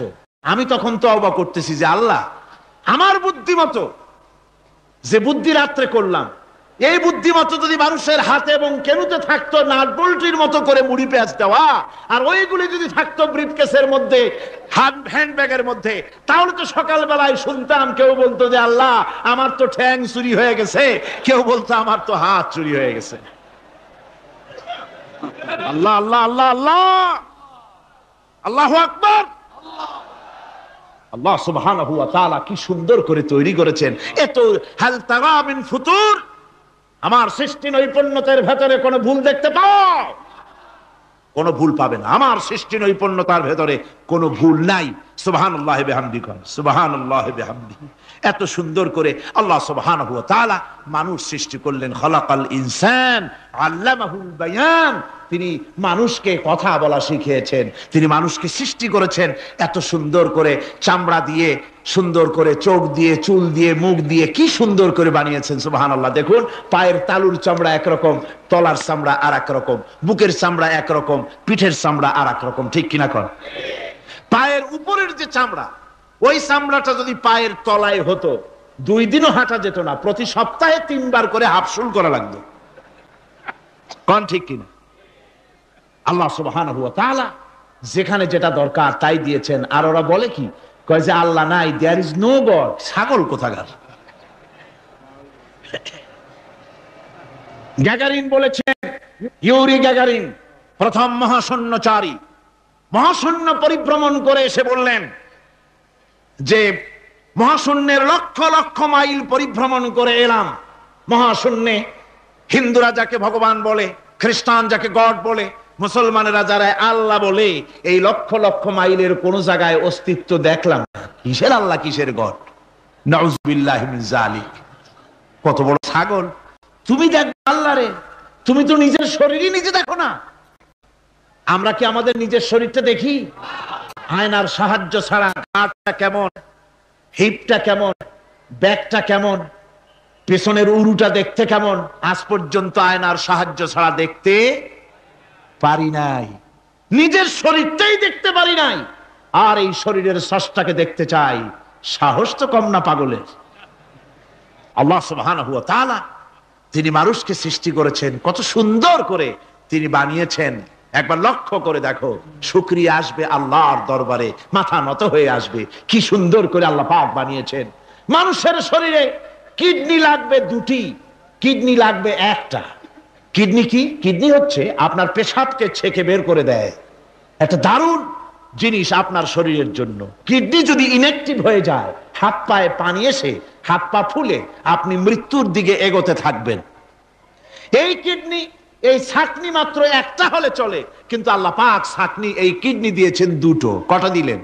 আমি তখন তওবা করতেছি যে আল্লাহ, আমার বুদ্ধিমতো যে বুদ্ধি রাত্রে করলাম, এই বুদ্ধিমতো যদি মানুষের হাতে এবং কেনুতে থাকতো নাট বল্টুর মতো করে মুড়ি পেঁয়াজ দেওয়া, আর ওইগুলি যদি থাকতো ব্রিফকেসের মধ্যে, হ্যান্ড ব্যাগের মধ্যে, তাহলে তো সকালবেলায় শুনতাম কেউ বলতো যে আল্লাহ আমার তো ঠ্যাং চুরি হয়ে গেছে, কেউ বলতো আমার তো হাত চুরি হয়ে গেছে। আল্লাহ আল্লাহ আল্লাহ আল্লাহ, আল্লাহু আকবার। আল্লাহ সুবহানাহু ওয়া তাআলা কি সুন্দর করে তৈরি করেছেন। এত হাল তারা মিন ফুতুর, আমার সৃষ্টি নৈপুণ্যতার ভেতরে কোনো ভুল দেখতে পাও? কোনো ভুল পাবে না। আমার সৃষ্টি নৈপুণ্যতার ভেতরে কোনো ভুল নাই। সুবহানাল্লাহি বিহামদিহি, সুবহানাল্লাহি বিহামদিহি। এত সুন্দর করে আল্লাহ সুবহানাহু ওয়া তাআলা মানুষ সৃষ্টি করলেন। খালাকাল ইনসান আল্লামাহুল বায়ান। তিনি মানুষকে কথা বলা শিখিয়েছেন, তিনি মানুষকে সৃষ্টি করেছেন এত সুন্দর করে, চামড়া দিয়ে, সুন্দর করে চোখ দিয়ে, চুল দিয়ে, মুখ দিয়ে, কি সুন্দর করে বানিয়েছেন। সুবহানাল্লাহ। দেখুন, পায়ের তালুর চামড়া একরকম, তলার চামড়া আর এক রকম, বুকের চামড়া একরকম, পিঠের চামড়া আর এক রকম, ঠিক কিনা কর? পায়ের উপরের যে চামড়া, ওই চামড়াটা যদি পায়ের তলায় হতো, 2 দিনও হাঁটা যেত না, প্রতি সপ্তাহে 3 বার করে হাফসুল করা লাগতো। কোন ঠিক কিনা? আল্লাহ সুবহানাহু ওয়া তাআলা যেখানে যেটা দরকার তাই দিয়েছেন। আর ওরা বলে কি, কয় যে আল্লাহ নাই, দেয়ার ইজ নো গড। ছাগল কোথাকার। গ্যাগারিন বলেছেন, ইউরি গ্যাগারিন প্রথম মহাশূন্যচারী, মহাশূন্য পরিভ্রমণ করে এসে বললেন যে মহাশূন্যের লক্ষ লক্ষ মাইল পরিভ্রমণ করে এলাম। মহাশূন্যে হিন্দুরা যাকে ভগবান বলে, খ্রিস্টান যাকে গড বলে, মুসলমানেরা যারা আল্লাহ বলে এই লক্ষ লক্ষ মাইলের কোন জায়গায় অস্তিত্ব দেখলাম না। কিসের আল্লাহ, কিসের গড? নাউযুবিল্লাহি মিন যালিক। কত বড় ছাগল! তুমি দেখো আল্লাহ রে, তুমি তো নিজের শরীরই নিজে দেখো না। আমরা কি আমাদের নিজের শরীরটা দেখি? আয়নার সাহায্য ছাড়া হাতটা কেমন, হিপটা কেমন, ব্যাকটা কেমন, পেছনের উরুটা দেখতে কেমন, আজ পর্যন্ত আয়নার সাহায্য ছাড়া দেখতে পারি নাই। নিজের শরীরটাই দেখতে পারি নাই, আর এই শরীরের স্রষ্টাকে দেখতে চাই। সাহস তো কম না পাগলের। আল্লাহ সুবহানাহু ওয়া তাআলা তিনি মানুষকে সৃষ্টি করেছেন, কত সুন্দর করে তিনি বানিয়েছেন। একবার লক্ষ্য করে দেখো, শুকরিয়া আসবে আল্লাহর দরবারে, মাথা নত হয়ে আসবে। কি সুন্দর করে আল্লাহ পাক বানিয়েছেন। মানুষের শরীরে কিডনি লাগবে দুটি, কিডনি লাগবে একটা। কিডনি কি? কিডনি হচ্ছে আপনার পেশাবকে ছেঁকে বের করে দেয়, একটা দারুণ জিনিস আপনার শরীরের জন্য। কিডনি যদি ইনঅ্যাক্টিভ হয়ে যায়, হাত পায়ে পানি এসে হাত পা ফুলে আপনি মৃত্যুর দিকে এগোতে থাকবেন। এই কিডনি, এই ছাকনি মাত্র একটা হলে চলে, কিন্তু আল্লাহ পাক ছাকনি এই কিডনি দিয়েছেন দুটো। কটা দিলেন?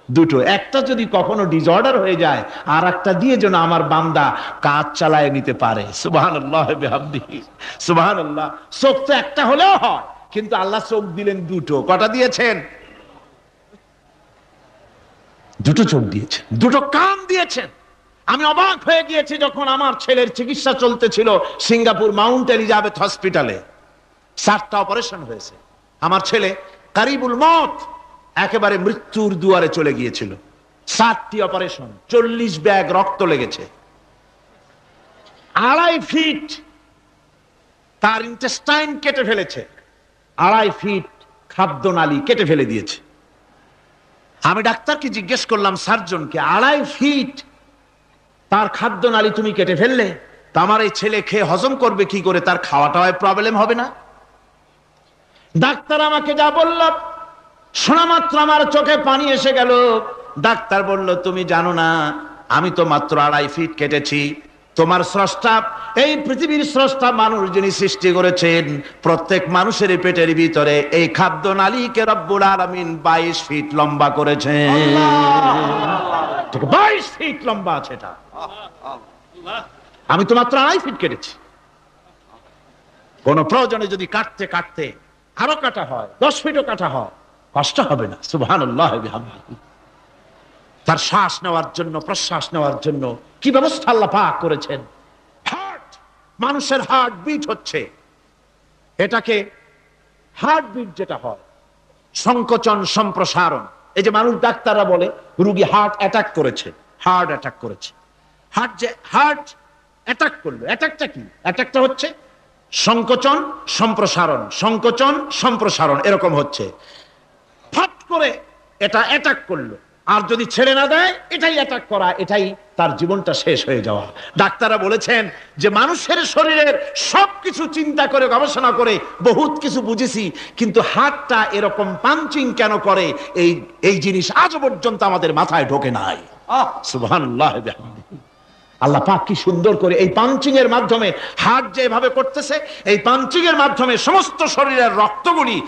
দুটো। একটা যদি কখনো ডিসঅর্ডার হয়ে যায়, আর একটা দিয়ে যেন আমার বান্দা কাজ চালায় নিতে পারে। সুবহানাল্লাহ বিহামদিহি, সুবহানাল্লাহ। চোখ তো একটা হলেও হয়, কিন্তু আল্লাহ চোখ দিলেন দুটো। কটা দিয়েছেন? দুটো চোখ দিয়েছেন, দুটো কান দিয়েছেন। আমি অবাক হয়ে গিয়েছি যখন আমার ছেলের চিকিৎসা চলতেছিল সিঙ্গাপুর মাউন্ট এলিজাবেথ হসপিটালে। 4টা অপারেশন হয়েছে। আমার ছেলে কারিবুল মত, একেবারে মৃত্যুর দুয়ারে চলে গিয়েছিল। 7টি অপারেশন, 40 ব্যাগ রক্ত লেগেছে। 2.5 ফিট তার ইন্টেস্টাইন কেটে ফেলেছে, 2.5 ফিট খাদ্যনালী কেটে ফেলে দিয়েছে। আমি ডাক্তারকে জিজ্ঞেস করলাম, সার্জনকে, 2.5 ফিট তার খাদ্যনালী তুমি কেটে ফেললে, তা আমার এই ছেলে খেয়ে হজম করবে কি করে? তার খাওয়াটায় প্রবলেম হবে না? ডাক্তার আমাকে যা বলল, শোনা মাত্র আমার চোখে পানি এসে গেল। ডাক্তার বলল, তুমি জানো না, আমি তো মাত্র 2.5 ফিট কেটেছি। তোমার স্রষ্টা, এই পৃথিবীর স্রষ্টা মানুষ যিনি সৃষ্টি করেছেন, প্রত্যেক মানুষের পেটের ভিতরে এই খাদ্য নালীকে রব্বুল আলামিন 22 ফিট লম্বা করেছেন। 22 ফিট লম্বা আছে এটা। আমি তো মাত্র 2.5 ফিট কেটেছি। কোন প্রয়োজনে যদি কাটতে কাটতে আরো কাটা হয়, 10 ফিটও কাটা হয়, কষ্ট হবে না। সুবহানাল্লাহ বিহামদিহি। তার শ্বাস নেওয়ার জন্য, প্রশ্বাস নেওয়ার জন্য কি ব্যবস্থা আল্লাহ পাক করেছেন। হার্ট, মানুষের হার্ট বিট হচ্ছে, এটাকে হার্ট বিট যেটা হয়, সংকোচন সম্প্রসারণ। এই যে মানুষ, ডাক্তাররা বলে রোগী হার্ট অ্যাটাক করেছে, হার্ট অ্যাটাক করেছে। হার্ট যে হার্ট অ্যাটাক করলো, অ্যাটাকটা কি? অ্যাটাকটা হচ্ছে সংকোচন সম্প্রসারণ, সংকোচন সম্প্রসারণ, এরকম হচ্ছে। ফট করে এটা অ্যাটাক করলো, আর যদি ছেড়ে না দেয়, এটাই অ্যাটাক করা, এটাই তার জীবনটা শেষ হয়ে যাওয়া। ডাক্তাররা বলেছেন যে মানুষের শরীরের সবকিছু চিন্তা করে, গবেষণা করে বহুত কিছু বুঝেছি, কিন্তু হার্টটা এরকম পাঞ্চিং কেন করে, এই জিনিস আজ পর্যন্ত আমাদের মাথায় ঢোকে নাই। সুবহানাল্লাহ বিহামদিহি। আল্লাহ পাক কি সুন্দর করে এই পাঞ্চিং এর মাধ্যমে, হার্ট যেভাবে করতেছে, এই পাঞ্চিং এর মাধ্যমে সমস্ত শরীরের রক্তগুলি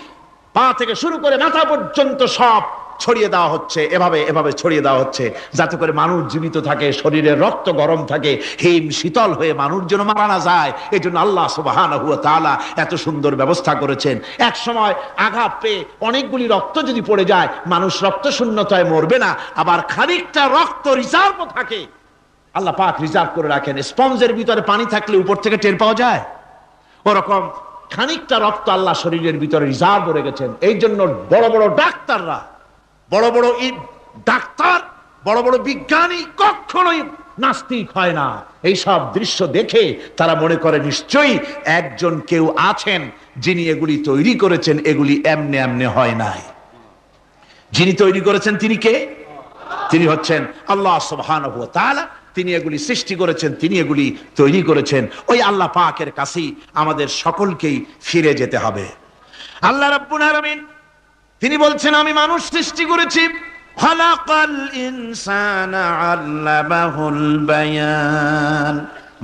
পা থেকে শুরু করে মাথা পর্যন্ত সব ছড়িয়ে দেওয়া হচ্ছে। এভাবে এভাবে ছড়িয়ে দেওয়া হচ্ছে যাতে করে মানুষ জীবিত থাকে, শরীরের রক্ত গরম থাকে, হিম শীতল হয়ে মানুষ যেন মারা না যায়। এই জন্য আল্লাহ সুবহানাহু ওয়া তাআলা এত সুন্দর ব্যবস্থা করেছেন। এক সময় আঘাত পেয়ে অনেকগুলি রক্ত যদি পড়ে যায়, মানুষ রক্ত শূন্যতায় মরবে না, আবার খানিকটা রক্ত রিজার্ভও থাকে। আল্লাহ পাক রিজার্ভ করে রাখেন। স্পঞ্জের ভিতরে পানি থাকলে উপর থেকে টের পাওয়া যায়, ওরকম খানিকটা রক্ত আল্লাহ শরীরের ভিতরে রিজার্ভ রেখেছেন। এই জন্য বড় বড় ডাক্তাররা, বড় বড় ডাক্তার, বড় বড় বিজ্ঞানী কখনোই নাস্তিক হয় না। এই সব দৃশ্য দেখে তারা মনে করে নিশ্চয়ই একজন কেউ আছেন যিনি এগুলি তৈরি করেছেন, এগুলি এমনে এমনে হয় নাই। যিনি তৈরি করেছেন তিনি কে? তিনি হচ্ছেন আল্লাহ সুবহানাহু ওয়া তাআলা। তিনি এগুলি সৃষ্টি করেছেন, তিনি এগুলি তৈরি করেছেন। ওই আল্লাহ পাকের কাছেই আমাদের সকলকেই ফিরে যেতে হবে। আল্লাহ রাব্বুল আলামিন তিনি বলছেন, আমি মানুষ সৃষ্টি করেছি, খালাকাল ইনসানা আল্লামাহুল বায়ান।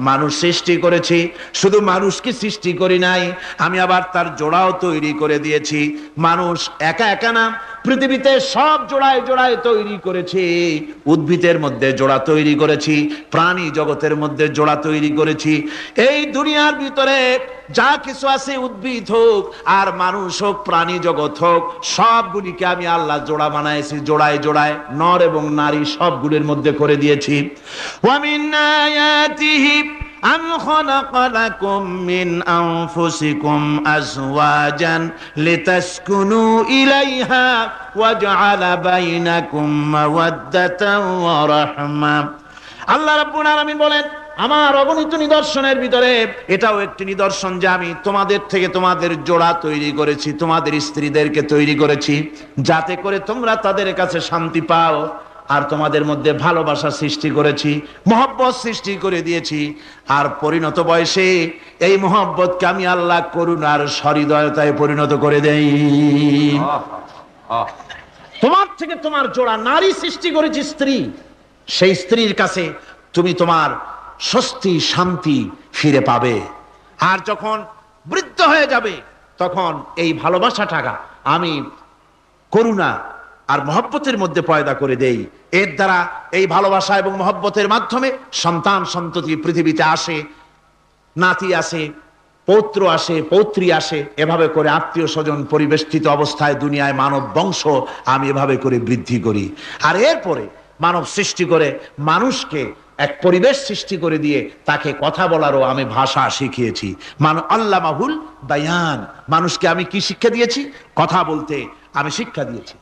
মানুষ সৃষ্টি করেছি। শুধু মানুষকে সৃষ্টি করি নাই, আমি আবার তার জোড়াও তৈরি করে দিয়েছি। মানুষ একা একা না, পৃথিবীতে সব জোড়ায় জোড়ায় তৈরি করেছি। উদ্ভিদের মধ্যে জোড়া তৈরি করেছি, প্রাণী জগতের মধ্যে জোড়া তৈরি করেছি। এই দুনিয়ার ভিতরে যা কিছু আছে, উদ্ভিদ হোক আর মানুষ হোক, প্রাণী জগৎ হোক, সবগুলিকে আমি আল্লাহ জোড়া বানাইছি। জোড়ায় জোড়ায় নর এবং নারী সবগুলির মধ্যে করে দিয়েছি। ওয়া মিন আয়াতিহি আন খালাকা লাকুম মিন আনফুসিকুম আজওয়াজান লিতাসকুনু ইলাইহা ওয়া জাআলা বাইনাকুম মাওয়াদ্দাতান ওয়া রাহমা। আল্লাহ রাব্বুল আলামিন বলেন, আমার অগণিত নিদর্শনের ভিতরে এটাও একটি নিদর্শন যে আমি তোমাদের থেকে তোমাদের জোড়া তৈরি করেছি, তোমাদের স্ত্রীদেরকে তৈরি করেছি, যাতে করে তোমরা তাদের কাছে শান্তি পাও। আর তোমাদের মধ্যে ভালোবাসা সৃষ্টি করেছি, মহব্বত সৃষ্টি করে দিয়েছি। আর পরিণত বয়সে এই মহব্বতকে আমি আল্লাহ করুণার সহৃদয়তায় পরিণত করে দেই। তোমার থেকে তোমার জোড়া নারী সৃষ্টি করেছি, স্ত্রী। সেই স্ত্রীর কাছে তুমি তোমার স্বস্তি শান্তি ফিরে পাবে। আর যখন বৃদ্ধ হয়ে যাবে, তখন এই ভালোবাসাটা আমি করুণা আর মহব্বতের মধ্যে পয়দা করে দেই। এর দ্বারা এই ভালোবাসা এবং মহব্বতের মাধ্যমে সন্তান সন্ততি পৃথিবীতে আসে, নাতি আসে, পৌত্র আসে, পৌত্রী আসে। এভাবে করে আত্মীয় স্বজন পরিবেষ্টিত অবস্থায় দুনিয়ায় মানব বংশ আমি এভাবে করে বৃদ্ধি করি। আর এরপরে মানব সৃষ্টি করে মানুষকে এক পরিবেশ সৃষ্টি করে দিয়ে তাকে কথা বলারও আমি ভাষা শিখিয়েছি। আল্লামাহুল বায়ান, মানুষকে আমি কি শিক্ষা দিয়েছি? কথা বলতে আমি শিক্ষা দিয়েছি।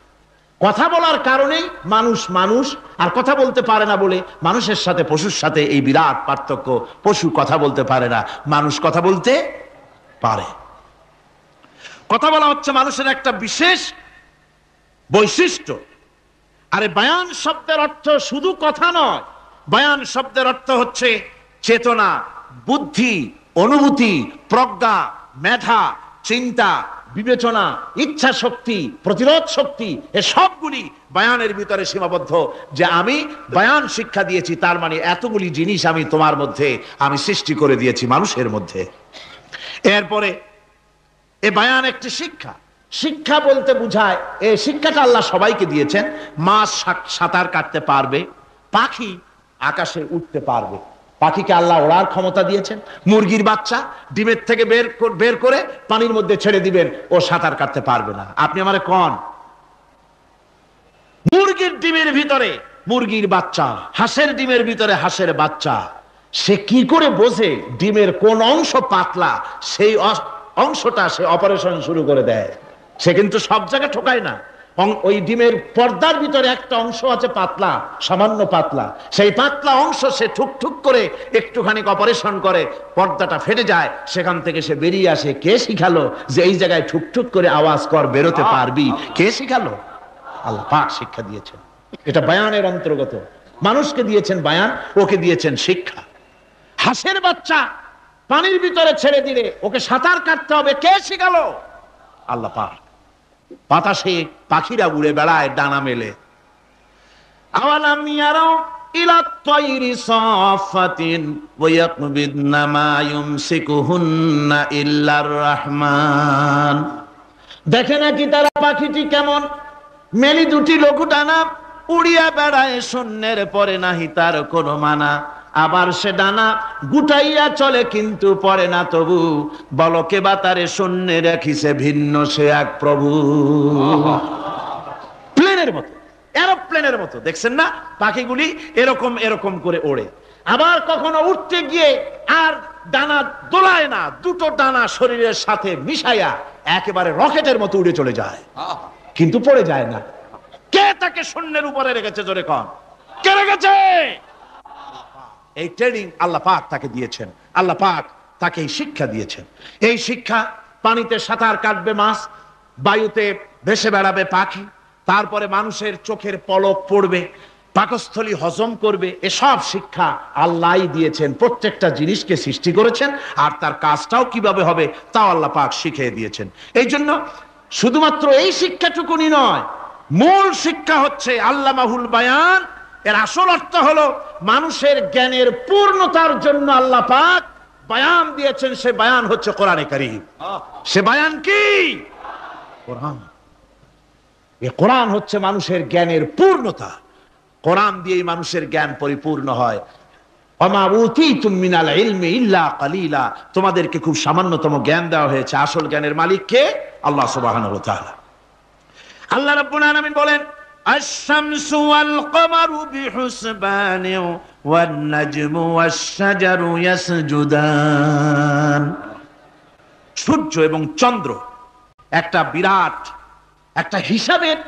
কথা বলার কারণেই মানুষ মানুষ, আর কথা বলতে পারে না বলে মানুষের সাথে পশুর সাথে এই বিরাট পার্থক্য। পশু কথা বলতে পারে না, মানুষ কথা বলতে পারে। কথা বলা হচ্ছে মানুষের একটা বিশেষ বৈশিষ্ট্য। আরে বায়ান শব্দের অর্থ শুধু কথা নয়, বায়ান শব্দের অর্থ হচ্ছে চেতনা, বুদ্ধি, অনুভূতি, প্রজ্ঞা, মেধা, চিন্তা, বিবেচনা, ইচ্ছা শক্তি, প্রতিরোধ শক্তি, এ সবগুলি বায়ানের ভিতরে সীমাবদ্ধ। যে আমি বায়ান শিক্ষা দিয়েছি, তার মানে এতগুলি জিনিস আমি তোমার মধ্যে আমি সৃষ্টি করে দিয়েছি মানুষের মধ্যে। এরপরে এ বায়ান একটি শিক্ষা। শিক্ষা বলতে বুঝায়, এই শিক্ষাটা আল্লাহ সবাইকে দিয়েছেন। মাছ সাঁতার কাটতে পারবে, পাখি আকাশে উঠতে পারবে, পাখিকে আল্লাহ ওড়ার ক্ষমতা দিয়েছেন। মুরগির বাচ্চা ডিমের থেকে বের করে পানির মধ্যে ছেড়ে দিবেন, ও সাঁতার কাটতে পারবে না। আপনি আমারে কোন মুরগির ডিমের ভিতরে মুরগির বাচ্চা, হাঁসের ডিমের ভিতরে হাঁসের বাচ্চা, সে কি করে বোঝে ডিমের কোন অংশ পাতলা? সেই অংশটা সে অপারেশন শুরু করে দেয়। সে কিন্তু সব জায়গায় ঠোকায় না। ওই ডিমের পর্দার ভিতরে একটা অংশ আছে পাতলা, সামান্য পাতলা, সেই পাতলা অংশ সে ঠুক করে একটুখানি অপারেশন করে, পর্দাটা ফেটে যায়, সেখান থেকে সে বেরিয়ে আসে। কে শিখালো যে এই জায়গায় ঠুক করে আওয়াজ কর, বেরোতে পারবি? কে শিখালো? আল্লাহ পাক শিক্ষা দিয়েছেন। এটা বায়ানের অন্তর্গত। মানুষকে দিয়েছেন বায়ান, ওকে দিয়েছেন শিক্ষা। হাঁসের বাচ্চা পানির ভিতরে ছেড়ে দিলে ওকে সাঁতার কাটতে হবে, কে শিখালো? আল্লাহ পাক। বাতাসে পাখিরা উড়ে বেড়ায় ডানা মেলে। আওয়ালাম ইয়ারাও ইলা তায়রি সাফাতিন ওয়া ইয়াকবিদনা মা ইউমসিকুহুন্না ইল্লার রহমান। দেখে নাকি তারা পাখিটি কেমন? মেলি দুটি লঘু ডানা, উড়িয়া বেড়ায় শূন্যের পরে নাহি তার কোনো মানা। আবার সে ডানা গুটাইয়া চলে কিন্তু পড়ে না তবু, বলকে বা তারে শূন্যে রাখিছে ভিন্ন সে এক প্রভু। প্লেনের মতো, এরোপ্লেনের মতো, দেখছেন না পাখিগুলি এরকম এরকম করে ওড়ে। আবার কখনো উঠতে গিয়ে আর ডানা দোলায় না, দুটো ডানা শরীরের সাথে মিশাইয়া একেবারে রকেটের মতো উড়ে চলে যায়, কিন্তু পড়ে যায় না। কে তাকে শূন্যের উপরে রেখেছে? জোরে কন, কে রেখেছে? এই ট্রেনিং আল্লাহ পাক তাকে দিয়েছেন। আল্লাহ পাক তাকে এই শিক্ষা দিয়েছেন। এই শিক্ষা, পানিতে সাঁতার কাটবে মাছ, বায়ুতে ভেসে বেড়াবে পাখি, তারপরে মানুষের চোখের পলক পড়বে, পাকস্থলী হজম করবে, এসব শিক্ষা আল্লাহই দিয়েছেন। প্রত্যেকটা জিনিসকে সৃষ্টি করেছেন, আর তার কাজটাও কিভাবে হবে তাও আল্লাহ পাক শিখিয়ে দিয়েছেন। এই জন্য শুধুমাত্র এই শিক্ষাটুকুনি নয়, মূল শিক্ষা হচ্ছে আল্লামাহুল বায়ান, এর আসল অর্থ হলো মানুষের জ্ঞানের পূর্ণতার জন্য আল্লাহ পাক বয়ান দিয়েছেন। সে বয়ান হচ্ছে কোরআনে কারীম। সে বয়ান কি? কোরআন। এই কোরআন হচ্ছে মানুষের জ্ঞানের পূর্ণতা। কোরআন দিয়েই মানুষের জ্ঞান পরিপূর্ণ হয়। ওমা উতীতুম মিনাল ইলমি ইল্লা কালিলা, তোমাদেরকে খুব সামান্যতম জ্ঞান দেওয়া হয়েছে। আসল জ্ঞানের মালিক কে? আল্লাহ সুবহানাহু ওয়া তাআলা। আল্লাহ রাব্বুল আলামিন বলেন, আশ-শামসু ওয়াল কমারু বিহুসবানি ওয়ান নাজমু ওয়াশ-শাজারু ইয়াসজুদান। সূর্য এবং চন্দ্র একটা বিরাট একটা হিসাবের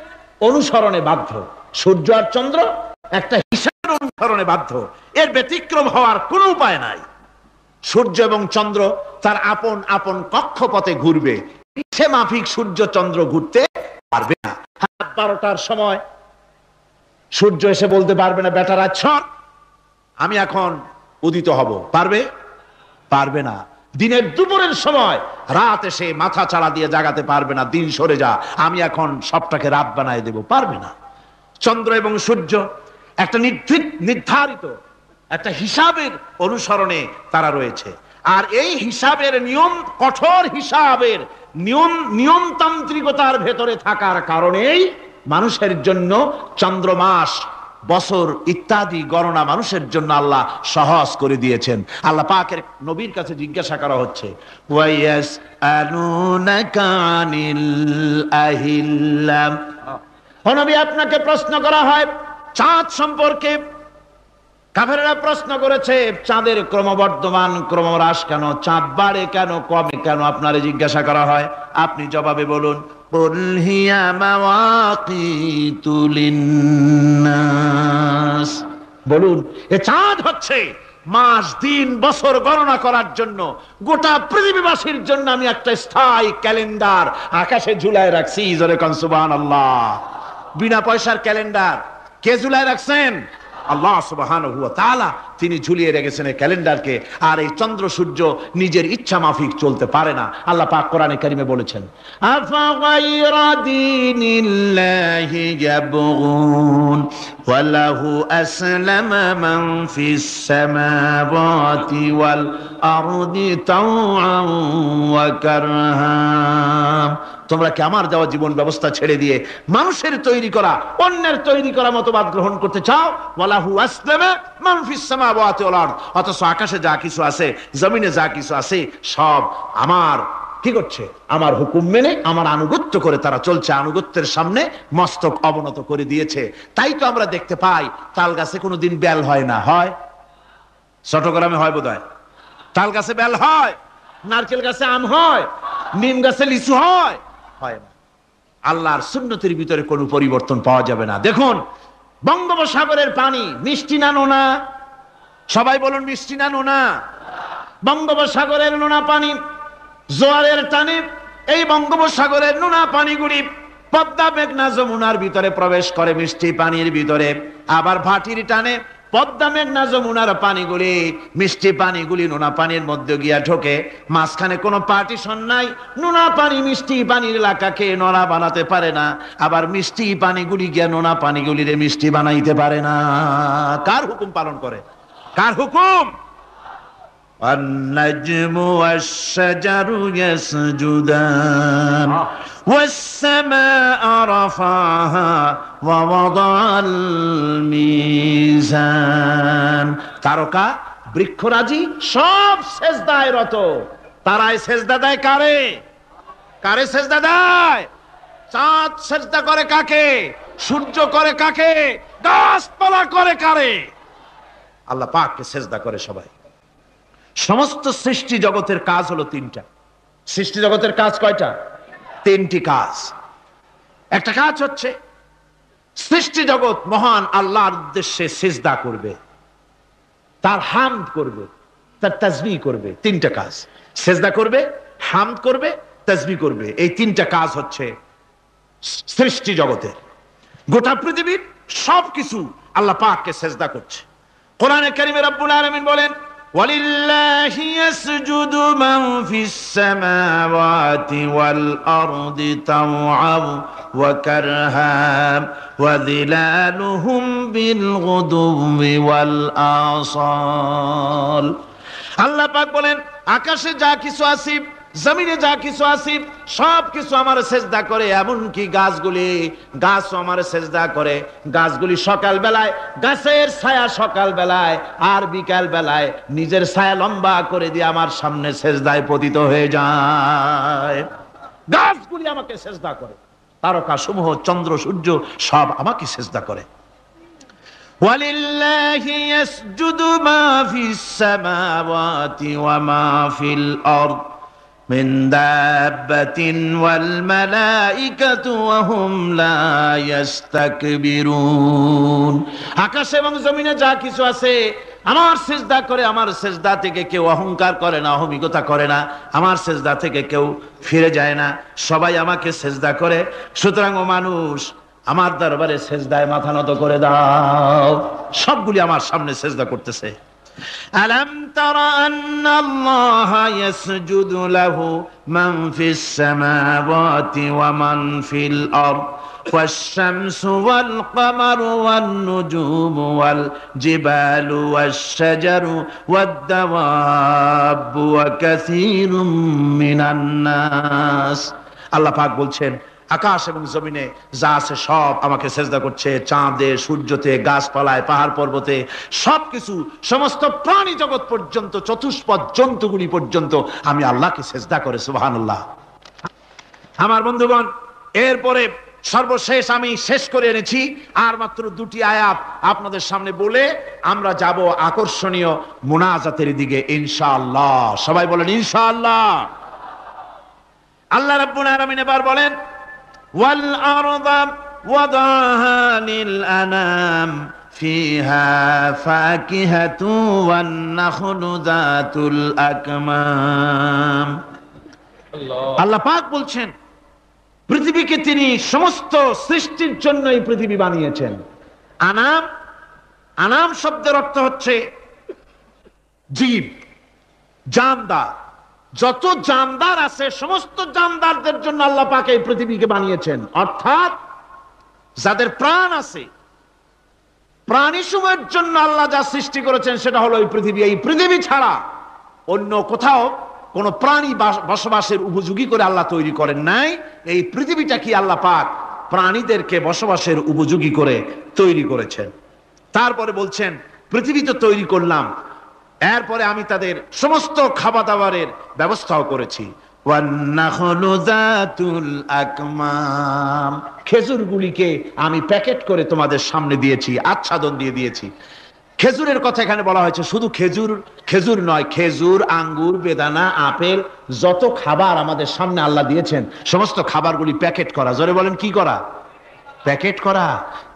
অনুসরণে বাধ্য। সূর্য আর চন্দ্র একটা হিসাবের অনুসরণে বাধ্য। এর ব্যতিক্রম হওয়ার কোনো উপায় নাই। সূর্য এবং চন্দ্র তার আপন আপন কক্ষপথে ঘুরবে। ইচ্ছে মাফিক সূর্য চন্দ্র ঘুরতে পারবে না। 12টার সময় সূর্য এসে বলতে পারবে না, বেটা রাত ছড়, আমি এখন উদিত হব। পারবে? পারবে না। দিনের দুপুরের সময় রাত এসে মাথা চাড়া দিয়ে জাগাতে পারবে না, দিন সরে যা, আমি এখন সবটাকে রাত বানায় দেব। পারবে না। চন্দ্র এবং সূর্য একটা নির্ধারিত একটা হিসাবের অনুসরণে তারা রয়েছে। আর এই হিসাবের নিয়ম, কঠোর হিসাবের নিয়মতান্ত্রিকতার ভেতরে থাকার কারণেই মানুষের জন্য চন্দ্র, মাস, বছর ইত্যাদি গণনা মানুষের জন্য আল্লাহ সহজ করে দিয়েছেন। আল্লাহ পাকের নবীর কাছে জিজ্ঞাসা করা হচ্ছে, ওয়ায়াসআলুনাকা আনিল আহিল্লাম। ও নবী, আপনাকে প্রশ্ন করা হয় চাঁদ সম্পর্কে। কাফেররা প্রশ্ন করেছে, চাঁদের ক্রমবর্ধমান ক্রমহ্রাস কেন? চাঁদ বাড়ে কেন, কমে কেন? আপনারে জিজ্ঞাসা করা হয়, আপনি জবাবে বলুন, কুল হিয়া মাওয়াকিতু লিন্নাস। বলুন, এ চাঁদ হচ্ছে মাস, দিন, বছর গণনা করার জন্য, গোটা পৃথিবীবাসীর জন্য আমি একটা স্থায়ী ক্যালেন্ডার আকাশে ঝুলায় রাখছি। জোরে কোন সুবহানাল্লাহ। বিনা পয়সার ক্যালেন্ডার কে ঝুলায় রাখছেন? আল্লাহ সুবহানাহু ওয়া তাআলা। তিনি ঝুলিয়ে রেখেছেন এই ক্যালেন্ডারকে। আর এই চন্দ্র সূর্য নিজের ইচ্ছা মাফিক চলতে পারে না। আল্লাহ পাক কোরআনে কারিমে বলেছেন, আফা গায়রা দীনিল্লাহি ইয়াবগুন ওয়া লাহু আসলামা মান ফিস সামাওয়াতি ওয়াল আরদি তাওআন ওয়া কারহা। তোমরা কি আমার দেওয়া জীবন ব্যবস্থা ছেড়ে দিয়ে মানুষের তৈরি করা, অন্যের তৈরি করা মতবাদ গ্রহণ করতে চাও? ওয়ালাহু আসলামা মান ফিস সামাওয়াতি ওয়াল আরদ। অথচ আকাশে যা কিছু আছে, জমিনে যা কিছু আছে, সব আমার কি করছে? আমার হুকুম মেনে, আমার আনুগত্য করে তারা চলছে। আনুগত্যের সামনে মস্তক অবনত করে দিয়েছে। তাই তো আমরা দেখতে পাই তাল গাছে কোনোদিন বেল হয় না। হয়? চট্টগ্রামে হয় বোধহয়। তাল গাছে বেল হয়, নারকেল গাছে আম হয়, নিম গাছে লিচু হয়? হয় না। আল্লাহর সুন্নতের ভিতরে কোনো পরিবর্তন পাওয়া যাবে না। দেখুন, বঙ্গোপসাগরের পানি মিষ্টি না নোনা? সবাই বলুন, মিষ্টি না নোনা? বঙ্গোপসাগরের নোনা পানি জোয়ারের টানে এই বঙ্গোপসাগরের নোনা পানিগুলি পদ্মা, মেঘনা, যমুনার ভিতরে প্রবেশ করে মিষ্টি পানির ভিতরে। আবার ভাটির টানে পদ্মা, মেঘনা, যমুনার পানিগুলি, মিষ্টি পানিগুলি নোনা পানির মধ্যে গিয়া ঢোকে। মাঝখানে কোনো পার্টিশন নাই। নোনা পানি মিষ্টি পানির এলাকাকে নোনা বানাতে পারে না, আবার মিষ্টি পানিগুলি গিয়া নোনা পানিগুলিরে মিষ্টি বানাইতে পারে না। কার হুকুম পালন করে? কার হুকুম? النجم والشجر يسجدان والسماء رفعها ووضع الميزان। তারকা, বৃক্ষরাজি সব সেজদায় রত। তারাই সেজদা দেয় কারে? কারে সেজদা দেয়? চাঁদ সেজদা করে কাকে? সূর্য করে কাকে? গাছপালা করে কারে? আল্লাহ পাককে সেজদা করে সবাই। সমস্ত সৃষ্টি জগতের কাজ হলো তিনটা। সৃষ্টি জগতের কাজ কয়টা? তিনটি কাজ। একটা কাজ হচ্ছে সৃষ্টি জগৎ মহান আল্লাহর উদ্দেশ্যে সিজদা করবে, তার হামদ করবে, তার তাসবিহ করবে। তিনটা কাজ। সিজদা করবে, হামদ করবে, তাসবিহ করবে। এই তিনটা কাজ হচ্ছে সৃষ্টি জগতের। গোটা পৃথিবীর সবকিছু আল্লাহ পাককে সিজদা করছে। কোরআনে কারিমে রব্বুল আলামিন বলেন, ওয়ালিল্লাহি ইয়াসজুদু মান ফিস সামাওয়াতি ওয়াল আরদি তাওআন ওয়া কারহা ওয়া যিলালুহুম বিল গুদুবি ওয়াল আসাল। আল্লাহ পাক বলেন, আকাশে যা কিছু আছে, জমিনে যা কিছু আছে, সব কিছু আমার সেজদা করে। এমনকি গাছও আমার সেজদা করে। গাছগুলি সকাল বেলায়, গাছের ছায়া সকাল বেলায় আর বিকাল বেলায় নিজের ছায়া লম্বা করে দিয়ে আমার সামনে সেজদায় পতিত হয়ে যায়। গাছগুলি আমাকে সেজদা করে, তারকা সমূহ, চন্দ্র সূর্য সব আমাকে সেজদা করে। ওয়ালিল্লাহি ইয়াসজুদু মা ফিস সামাওয়াতি ওয়া মা ফিল আরদ মিন দাব্বাতিন ওয়াল মালাইকাতু ওয়া হুম লা ইস্তাকবিরুন। আকাশ এবং জমিনে যা কিছু আছে আমার সিজদা করে। আমার সিজদা থেকে কেউ অহংকার করে না, অহমিকতা করে না। আমার সিজদা থেকে কেউ ফিরে যায় না, সবাই আমাকে সিজদা করে। সুতরাং ও মানুষ, আমার দরবারে সেজদায় মাথা নত করে দাও। সবগুলি আমার সামনে সেজদা করতেছে। আলাম তারা আন্নাল্লাহা ইয়াসজুদু লাহু মান ফিস সামাওয়াতি ওয়া মান ফিল আরদ ওয়াশ-শামসু ওয়াল কামারু ওয়ান নুজুমু ওয়াল জিবালু ওয়াশ-শাজারু ওয়াদ-দাওয়াবু ওয়া কাসীরুম মিনান নাস। আল্লাহ পাক বলছেন, আকাশ এবং জমিনে যা আছে সব আমাকে সেজদা করছে। চাঁদে, সূর্যতে, গাছপালায়, পাহাড় পর্বতে, সবকিছু, সমস্ত প্রাণী জগৎ পর্যন্ত, চতুষ্পদ জন্তুগুলি পর্যন্ত আমি আল্লাহকে সেজদা করে। সুবহানাল্লাহ। আমার বন্ধুগণ, এরপরে সর্বশেষ আমি শেষ করে এনেছি আর মাত্র দুটি আয়াত আপনাদের সামনে বলে আমরা যাব আকর্ষণীয় মুনাজাতের দিকে ইনশাআল্লাহ। সবাই বলেন ইনশাআল্লাহ। আল্লাহ রাব্বুল আলামিন এবার বলেন, والأرض وضعها للأنام فيها فاكهة والنخل ذات الأكمام। আল্লাহ পাক বলছেন, পৃথিবীকে তিনি সমস্ত সৃষ্টির জন্য এই পৃথিবী বানিয়েছেন। আনাম, আনাম শব্দের অর্থ হচ্ছে জীব, জানদার। যত জানদার আছে সমস্ত জানদারদের জন্য আল্লাহ পাক এই পৃথিবীকে বানিয়েছেন। অর্থাৎ যাদের প্রাণ আছে, প্রাণী সময়ের জন্য আল্লাহ যা সৃষ্টি করেছেন সেটা হলো এই পৃথিবী। এই পৃথিবী ছাড়া অন্য কোথাও কোন প্রাণী বসবাসের উপযোগী করে আল্লাহ তৈরি করেন নাই। এই পৃথিবীটা কি আল্লাহ পাক প্রাণীদেরকে বসবাসের উপযোগী করে তৈরি করেছেন। তারপরে বলছেন, পৃথিবী তো তৈরি করলাম, এরপরে আমি তাদের সমস্ত খাবার দাবারের ব্যবস্থাও করেছি। খেজুরগুলিকে আমি প্যাকেট করে তোমাদের সামনে দিয়েছি, আচ্ছাদন দিয়ে দিয়েছি। খেজুরের কথা এখানে বলা হয়েছে, শুধু খেজুর নয়, খেজুর, আঙ্গুর, বেদানা, আপেল, যত খাবার আমাদের সামনে আল্লাহ দিয়েছেন সমস্ত খাবারগুলি প্যাকেট করা। জোরে বলেন, কি করা? প্যাকেট করা।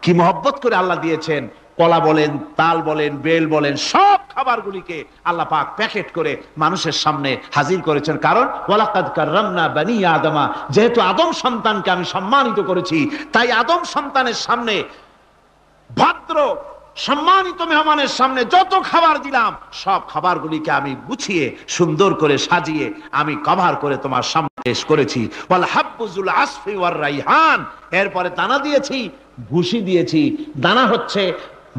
কি মহব্বত করে আল্লাহ দিয়েছেন। কলা বলেন, তাল বলেন, বেল বলেন, সব খাবারগুলিকে আল্লাহ পাক প্যাকেট করে মানুষের সামনে হাজির করেছেন। কারণ ওয়ালাকাদ কাররামনা বানি আদমা, যেহেতু আদম সন্তানকে আমি সম্মানিত করেছি, তাই আদম সন্তানের সামনে, ভদ্র সম্মানিত মেহমানের সামনে যত খাবার দিলাম সব খাবারগুলিকে আমি গুছিয়ে সুন্দর করে সাজিয়ে আমি কভার করে তোমার সামনে পেশ করেছি। ওয়াল হাব্বুজুল আসফি ওয়ার রাইহান, এরপরে দানা দিয়েছি, ভুসি দিয়েছি। দানা হচ্ছে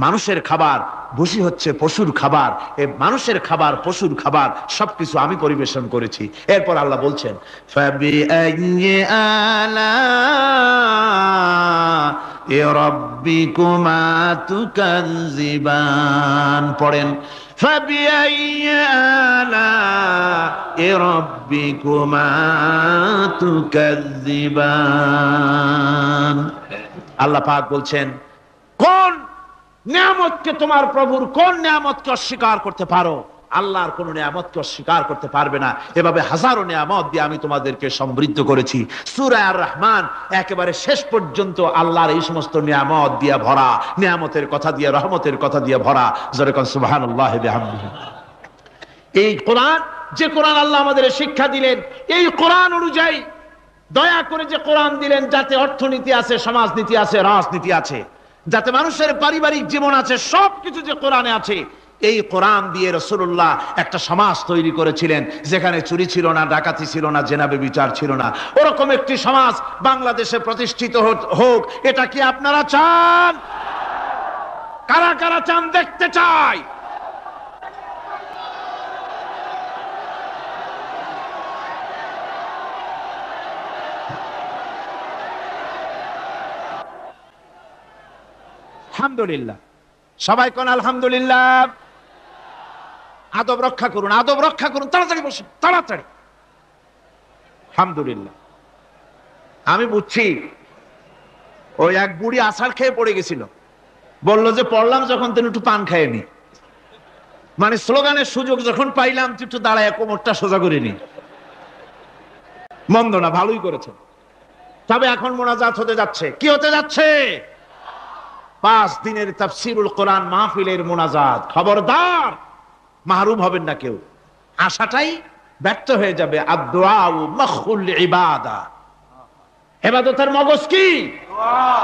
মানুষের খাবার, ভুসি হচ্ছে পশুর খাবার। এই মানুষের খাবার, পশুর খাবার সবকিছু আমি পরিবেশন করেছি। এরপর আল্লাহ বলছেন, ফাবিআইয়ি আলা'i রাব্বিকুমা তুকাযযিবান। পড়েন, ফাবিআইয়ি আলা'i রাব্বিকুমা তুকাযযিবান। আল্লাহ পাক বলছেন, কোন নিয়ামতকে, তোমার প্রভুর কোন নিয়ামতকে অস্বীকার করতে পারো? আল্লাহর কোন নিয়ামতকে অস্বীকার করতে পারবে না। এভাবে হাজারো নিয়ামত দিয়ে আমি তোমাদেরকে সমৃদ্ধ করেছি। সূরা আর রহমান একেবারে শেষ পর্যন্ত আল্লাহর এই সমস্ত নিয়ামত দিয়ে ভরা, নিয়ামতের কথা দিয়ে, রহমতের কথা দিয়ে ভরা। জোরে কোন সুবহানাল্লাহি বিহামদিহি। এই কোরআন, যে কোরআন আল্লাহ আমাদের শিক্ষা দিলেন, এই কোরআন অনুযায়ী দয়া করে যে কোরআন দিলেন, যাতে অর্থনীতি আছে, সমাজনীতি আছে, রাজনীতি আছে, যাতে মানুষের পারিবারিক জীবন আছে, সবকিছু যে কোরআনে আছে, এই কোরআন দিয়ে রাসূলুল্লাহ একটা সমাজ তৈরি করেছিলেন যেখানে চুরি ছিল না, ডাকাতি ছিল না, জেনা ব্যভিচার ছিল না। ওরকম একটি সমাজ বাংলাদেশে প্রতিষ্ঠিত হোক, এটা কি আপনারা চান? কারা কারা চান? দেখতে চাই। আলহামদুলিল্লাহ, সবাই কোন আলহামদুলিল্লাহ। আদব রক্ষা করুন, আদব রক্ষা করুন, তাড়াতাড়ি বসুন, তাড়াতাড়ি। আলহামদুলিল্লাহ। আমি বুঝছি ওই এক বুড়ি আছাড় খেয়ে পড়ে গেছিল, বললো যে পড়লাম যখন তুমি একটু পান খায়নি, মানে স্লোগানের সুযোগ যখন পাইলাম একটু দাঁড়ায় কোমরটা সোজা করে নি। মন্দ না, ভালোই করেছে। তবে এখন মোনাজাত হতে যাচ্ছে। কি হতে যাচ্ছে? 5 দিনের তাফসীরুল কোরআন মাহফিলের মোনাজাত। খবরদার মাহরুম হবেন না কেউ, আশাটাই ব্যর্থ হয়ে যাবে। আদ-দুআউ মাখুল ইবাদা, ইবাদতের মগজ কি?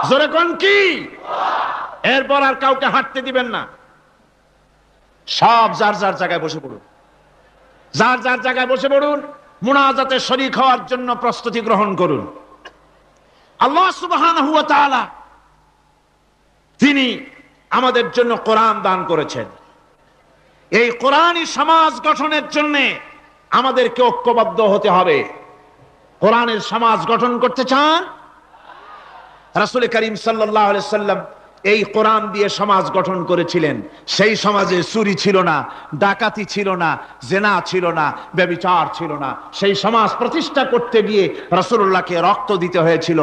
জোরে কোন কি? এরপর আর কাউকে হাঁটতে দিবেন না। সব যার যার জায়গায় বসে পড়ুন, যার যার জায়গায় বসে পড়ুন। মুনাজাতে শরীক হওয়ার জন্য প্রস্তুতি গ্রহণ করুন। আল্লাহ সুবহানাহু ওয়া তাআলা তিনি আমাদের জন্য কোরআন দান করেছেন। এই কোরআনই সমাজ গঠনের জন্য আমাদেরকে ঐক্যবদ্ধ হতে হবে। কোরআনের সমাজ গঠন করতে চান? রাসূল করিম সাল্লাল্লাহু আলাইহি সাল্লাম এই কোরআন দিয়ে সমাজ গঠন করেছিলেন। সেই সমাজে চুরি ছিল না, ডাকাতি ছিল না, জেনা ছিল না, ব্যভিচার ছিল না। সেই সমাজ প্রতিষ্ঠা করতে গিয়ে রাসূলুল্লাহকে রক্ত দিতে হয়েছিল,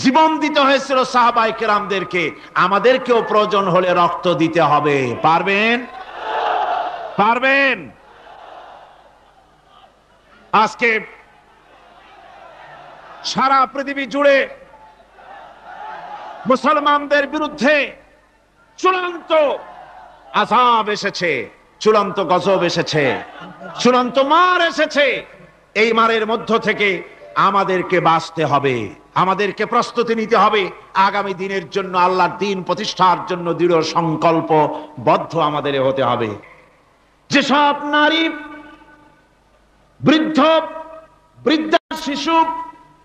জীবন দিতে হয়েছিল সাহাবায়ে কেরামদেরকে। আমাদেরকেও প্রয়োজন হলে রক্ত দিতে হবে। পারবেন? পারবেন? আজকে সারা পৃথিবী জুড়ে মুসলমানদের বিরুদ্ধে চূড়ান্ত আযাব এসেছে, চূড়ান্ত গজব এসেছে, চূড়ান্ত মার এসেছে। এই মারের মধ্য থেকে আমাদেরকে বাঁচতে হবে, আমাদেরকে প্রস্তুতি নিতে হবে। আগামী দিনের জন্য, আল্লাহর দ্বীন প্রতিষ্ঠার জন্য দৃঢ় সংকল্পবদ্ধ আমাদের হতে হবে। যেসব নারী, বৃদ্ধ, বৃদ্ধা, শিশু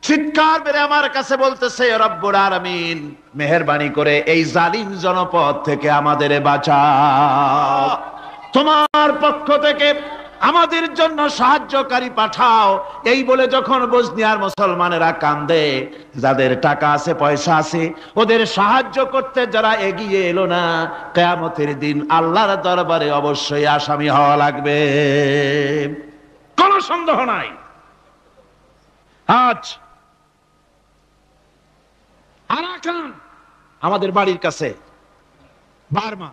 চিৎকার মেরে আমার কাছে বলতেছে, রব্বুল আলামিন মেহেরবানি করে এই জালিম জনপদ থেকে আমাদের বাঁচাও, তোমার পক্ষ থেকে আমাদের জন্য সাহায্যকারী পাঠাও। এই বলে যখন বসনিয়ার মুসলমানেরা কান্দে, যাদের টাকা আছে, পয়সা আছে, ওদের সাহায্য করতে যারা এগিয়ে এলো না, কিয়ামতের দিন আল্লাহর দরবারে অবশ্যই আসামি হওয়া লাগবে, কোনো সন্দেহ নাই। আজ আরাকান আমাদের বাড়ির কাছে, বার্মা,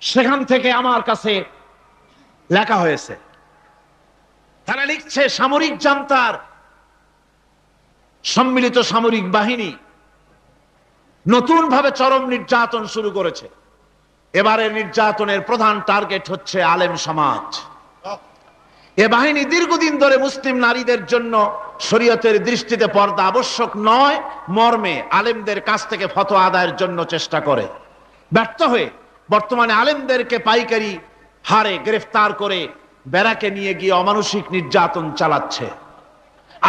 সেখান থেকে আমার কাছে লেখা হয়েছে। তারা লিখছে, সামরিক জান্তার সম্মিলিত সামরিক বাহিনী নতুন ভাবে চরম নির্যাতন শুরু করেছে। এবারের নির্যাতনের প্রধান টার্গেট হচ্ছে আলেম সমাজ। এ বাহিনী দীর্ঘদিন ধরে মুসলিম নারীদের জন্য শরীয়তের দৃষ্টিতে পর্দা আবশ্যক নয় মর্মে আলেমদের কাছ থেকে ফতোয়া আদায়ের জন্য চেষ্টা করে। ব্যর্থ হয়ে বর্তমানে আলেমদেরকে পাইকারি হারে গ্রেফতার করে ব্যারাকে নিয়ে গিয়ে অমানুষিক নির্যাতন চালাচ্ছে।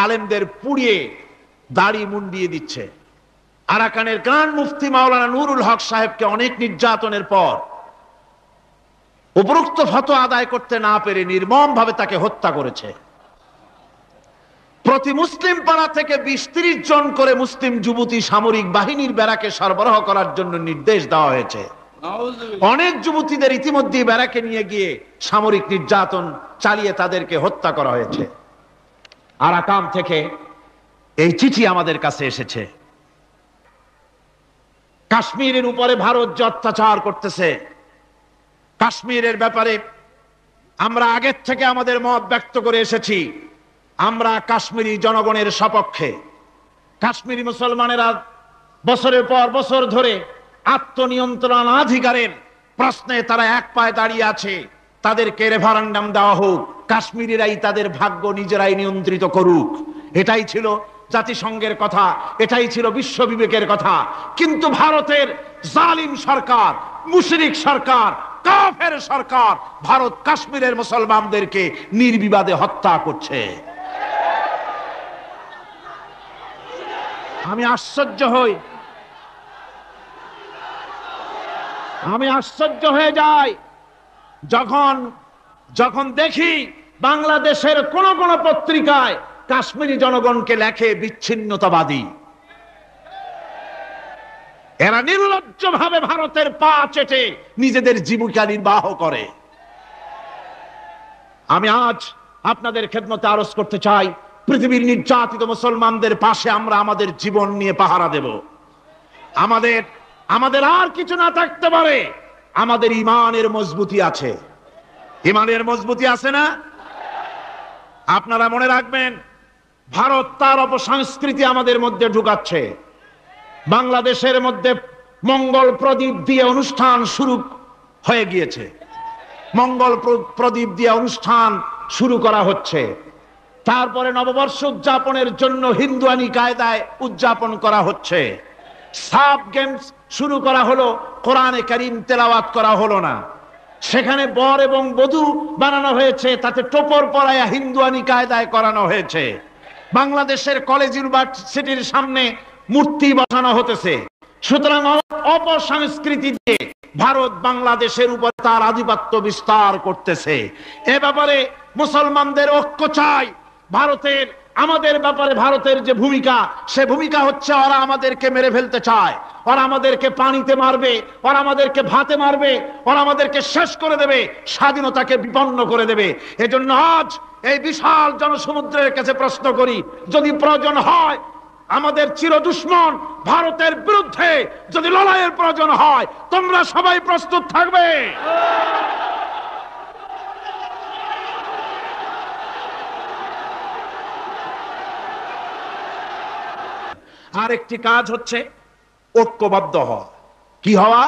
আলেমদের পুড়িয়ে দাড়ি মুন্ডিয়ে দিচ্ছে। আরাকানের গ্রান্ড মুফতি মাওলানা নুরুল হক সাহেবকে অনেক নির্যাতনের পর উপরোক্ত ফতোয়া আদায় করতে না পেরে নির্মম ভাবে তাকে হত্যা করেছে। প্রতি মুসলিম পাড়া থেকে 20-30 জন করে মুসলিম যুবতী সামরিক বাহিনীর ব্যারাকে সরবরাহ করার জন্য নির্দেশ দেওয়া হয়েছে। অনেক যুবতীদের ইতিমধ্যে ব্যারাকে নিয়ে গিয়ে সামরিক নির্যাতন চালিয়ে তাদেরকে হত্যা করা হয়েছে। আরাকান থেকে এই চিঠি আমাদের কাছে এসেছে। কাশ্মীরের উপরে ভারত যে অত্যাচার করতেছে, কাশ্মীরের ব্যাপারে আমরা আগের থেকে আমাদের মত ব্যক্ত করে এসেছি। আমরা কাশ্মীরি জনগণের সপক্ষে। কাশ্মীরি মুসলমানেরা বছরের পর বছর ধরে আত্মনিয়ন্ত্রণাধিকারের প্রশ্নে তারা এক পায়ে দাঁড়িয়ে আছে। তাদেরকে রেফারেন্ডাম দেওয়া হোক, কাশ্মীরিরাই তাদের ভাগ্য নিজেরাই নিয়ন্ত্রিত করুক, এটাই ছিল জাতিসংঘের কথা, এটাই ছিল বিশ্ব বিবেকের কথা। কিন্তু ভারতের জালিম সরকার, মুশরিক সরকার, কাফের সরকার ভারত কাশ্মীরের মুসলমানদেরকে নির্বিবাদে হত্যা করছে। আমি আশ্চর্য হয়ে যাই যখন দেখি বাংলাদেশের কোন পত্রিকায় কাশ্মীরি জনগণকে লেখে বিচ্ছিন্নতাবাদী। এরা নির্লজ্জভাবে ভারতের পা চেটে নিজেদের জীবিকা নির্বাহ করে। আমি আজ আপনাদের খেদমতে আরজ করতে চাই, পৃথিবীর নির্যাতিত মুসলমানদের পাশে আমরা আমাদের জীবন নিয়ে পাহারা দেব। আমাদের আর কিছু না থাকতে পারে, আমাদের ঈমানের মজবুতি আছে। ঈমানের মজবুতি আছে না? আপনারা মনে রাখবেন, ভারত তার অপসংস্কৃতি আমাদের মধ্যে ঢুকাচ্ছে। বাংলাদেশের মধ্যে মঙ্গল প্রদীপ দিয়ে অনুষ্ঠান শুরু হয়ে গিয়েছে, মঙ্গল প্রদীপ দিয়ে অনুষ্ঠান শুরু করা হচ্ছে। তারপরে নববর্ষ উদযাপনের জন্য হিন্দুয়ানি কায়দায় উদযাপন করা হচ্ছে। সাব গেমস শুরু করা হলো, কোরআনে কারীম তেলাওয়াত করা হলো না। সেখানে বর এবং বধূ বানানো হয়েছে, তাতে টোপর পরায়া হিন্দুয়ানি কায়দায় করানো হয়েছে। বাংলাদেশের কলেজ ইউনিভার্সিটির সামনে মূর্তি বসানো হতেছে। সুতরাং অপসংস্কৃতি দিয়ে ভারত বাংলাদেশের উপর তার আধিপত্য বিস্তার করতেছে। এ ব্যাপারে মুসলমানদের ঐক্য চাই। আমাদের ব্যাপারে ভারতের যে ভূমিকা, সে ভূমিকা হচ্ছে ওরা আমাদেরকে মেরে ফেলতে চায়, ওরা আমাদেরকে পানিতে মারবে, ওরা আমাদেরকে ভাতে মারবে, ওরা আমাদেরকে শেষ করে দেবে, স্বাধীনতাকে বিপন্ন করে দেবে। এজন্য আজ এই বিশাল জনসমুদ্রের কাছে প্রশ্ন করি, যদি প্রয়োজন হয় আমাদের চির দুশ্মন ভারতের বিরুদ্ধে যদি লড়াইয়ের প্রয়োজন হয়, তোমরা সবাই প্রস্তুত থাকবে। আরেকটি কাজ হচ্ছে ঐক্যবদ্ধ হওয়া। কি হওয়া?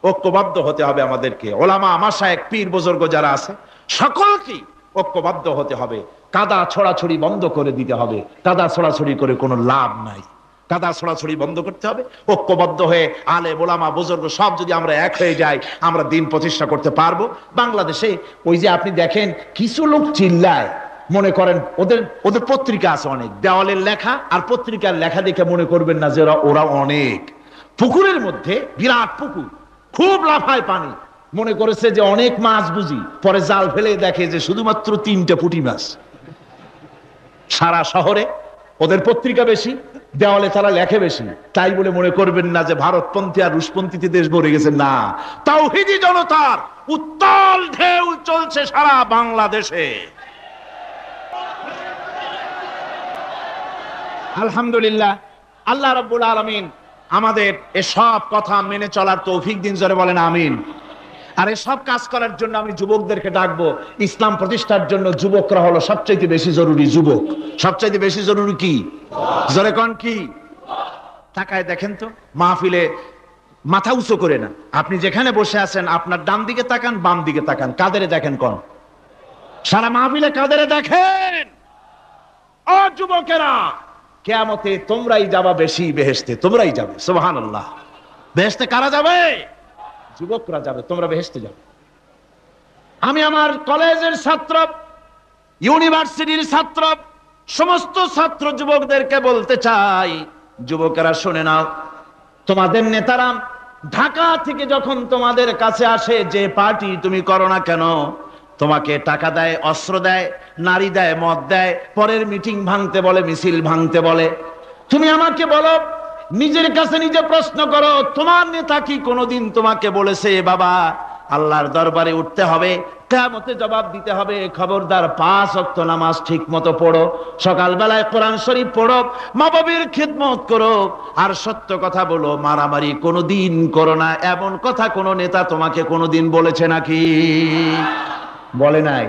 ঐক্যবদ্ধ হতে হবে আমাদেরকে। ওলামা, মাশায়েখ, পীর বুজুর্গ যারা আছে সকলকে ঐক্যবদ্ধ হতে হবে। কাদা ছড়াছড়ি বন্ধ করে দিতে হবে। কাদা ছড়াছড়ি করে কোনো লাভ নাই। কাদা ছড়াছড়ি বন্ধ করতে হবে। ঐক্যবদ্ধ হয়ে আলেম, ওলামা, বুজুর্গ সব যদি আমরা এক হয়ে যাই, আমরা দিন প্রতিষ্ঠা করতে পারবো। বাংলাদেশে ওই যে আপনি দেখেন কিছু লোক চিল্লায়, মনে করেন ওদের পত্রিকা আছে অনেক, দেওয়ালের লেখা আর পত্রিকার লেখা দেখে মনে করবেন না যে ওরা অনেক। পুকুরের মধ্যে বিরাট পুকুর, খুব লাফায় পানি, মনে করেছে যে অনেক মাছ বুঝি, পরে জাল ফেলে দেখে যে শুধুমাত্র 3টে পুঁটি মাছ। সারা শহরে ওদের পত্রিকা বেশি, দেওয়ালে তারা লেখে বেশি, তাই বলে মনে করবেন না যে ভারতপন্থী আর রুশপন্থীতে দেশ ভরে গেছে। না, তাওহীদি জনতার উত্তাল ঢেউ চলছে সারা বাংলাদেশে। আলহামদুলিল্লাহ, আল্লাহ রাব্বুল আলামিন আমাদের এসব কথা মেনে চলার তৌফিক দিন। জোরে বলেন আমিন। আর এসব কাজ করার জন্য আমি যুবকদেরকে ডাকবো। ইসলাম প্রতিষ্ঠার জন্য যুবকরা হলো সবচাইতে বেশি জরুরি। যুবক সবচাইতে বেশি জরুরি কি? জোরে কোন কি? তাকায় দেখেন তো, মাহফিলে মাথা উঁচু করে না, আপনি যেখানে বসে আছেন আপনার ডান দিকে তাকান, বাম দিকে তাকান, কাদেরে দেখেন? কোন? সারা মাহফিলে কাদেরে দেখেন? ও যুবকেরা, কিয়ামতে তোমরাই যাবা বেশি বেহেশতে, তোমরাই যাবে। সুবহানাল্লাহ। বেহেশতে কারা যাবে? যুবকরা যাবে, তোমরা বেহেশতে যাবে। আমি আমার কলেজের ছাত্র, ইউনিভার্সিটির ছাত্র, সমস্ত ছাত্র যুবকদেরকে বলতে চাই, যুবকেরা শুনে নাও, তোমাদের নেতারা ঢাকা থেকে যখন তোমাদের কাছে আসে, যে পার্টি তুমি করো না কেন, তোমাকে টাকা দেয়, অস্ত্র দেয়, নারী দেয়, মদ দেয়, পরের মিটিং ভাঙতে বলে, মিছিল ভাঙতে বলে। তুমি আমাকে বলো, নিজের কাছে নিজে প্রশ্ন করো, তোমার নেতা কি কোনোদিন তোমাকে বলেছে বাবা আল্লাহর দরবারে উঠতে হবে, কিয়ামতে জবাব দিতে হবে, খবরদার 5 ওয়াক্ত নামাজ ঠিক মতো পড়ো, সকালবেলায় কোরআন শরীফ পড়ো, মা বাবার খিদমত করো, আর সত্য কথা বলো, মারামারি কোনোদিন করো না, এমন কথা কোন নেতা তোমাকে কোনোদিন বলেছে নাকি? বলে নাই।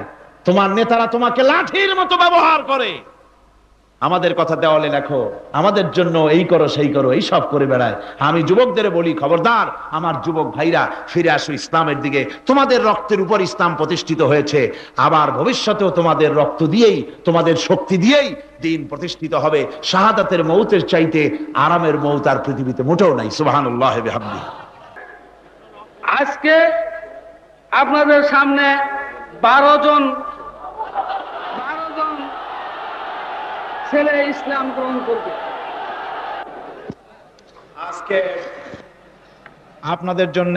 তোমার নেতারা তোমাকে লাঠির মতো ব্যবহার করে। আমাদের কথা দেওয়ালে লেখো, আমাদের জন্য এই করো সেই করো, এই সব করে বেড়ায়। আমি যুবকদের বলি, খবরদার আমার যুবক ভাইরা, ফিরে আসো ইসলামের দিকে। তোমাদের রক্তের উপর ইসলাম প্রতিষ্ঠিত হয়েছে, আবার ভবিষ্যতেও তোমাদের রক্ত দিয়েই, তোমাদের শক্তি দিয়েই দিন প্রতিষ্ঠিত হবে। শাহাদাতের মৌতের চাইতে আরামের মৌত আর পৃথিবীতে মোটেও নাই। সুবহানাল্লাহি ওয়া বিহামদিহি। আজকে আপনাদের সামনে 12 জন ছেলে ইসলাম গ্রহণ করবে। আজকে আপনাদের জন্য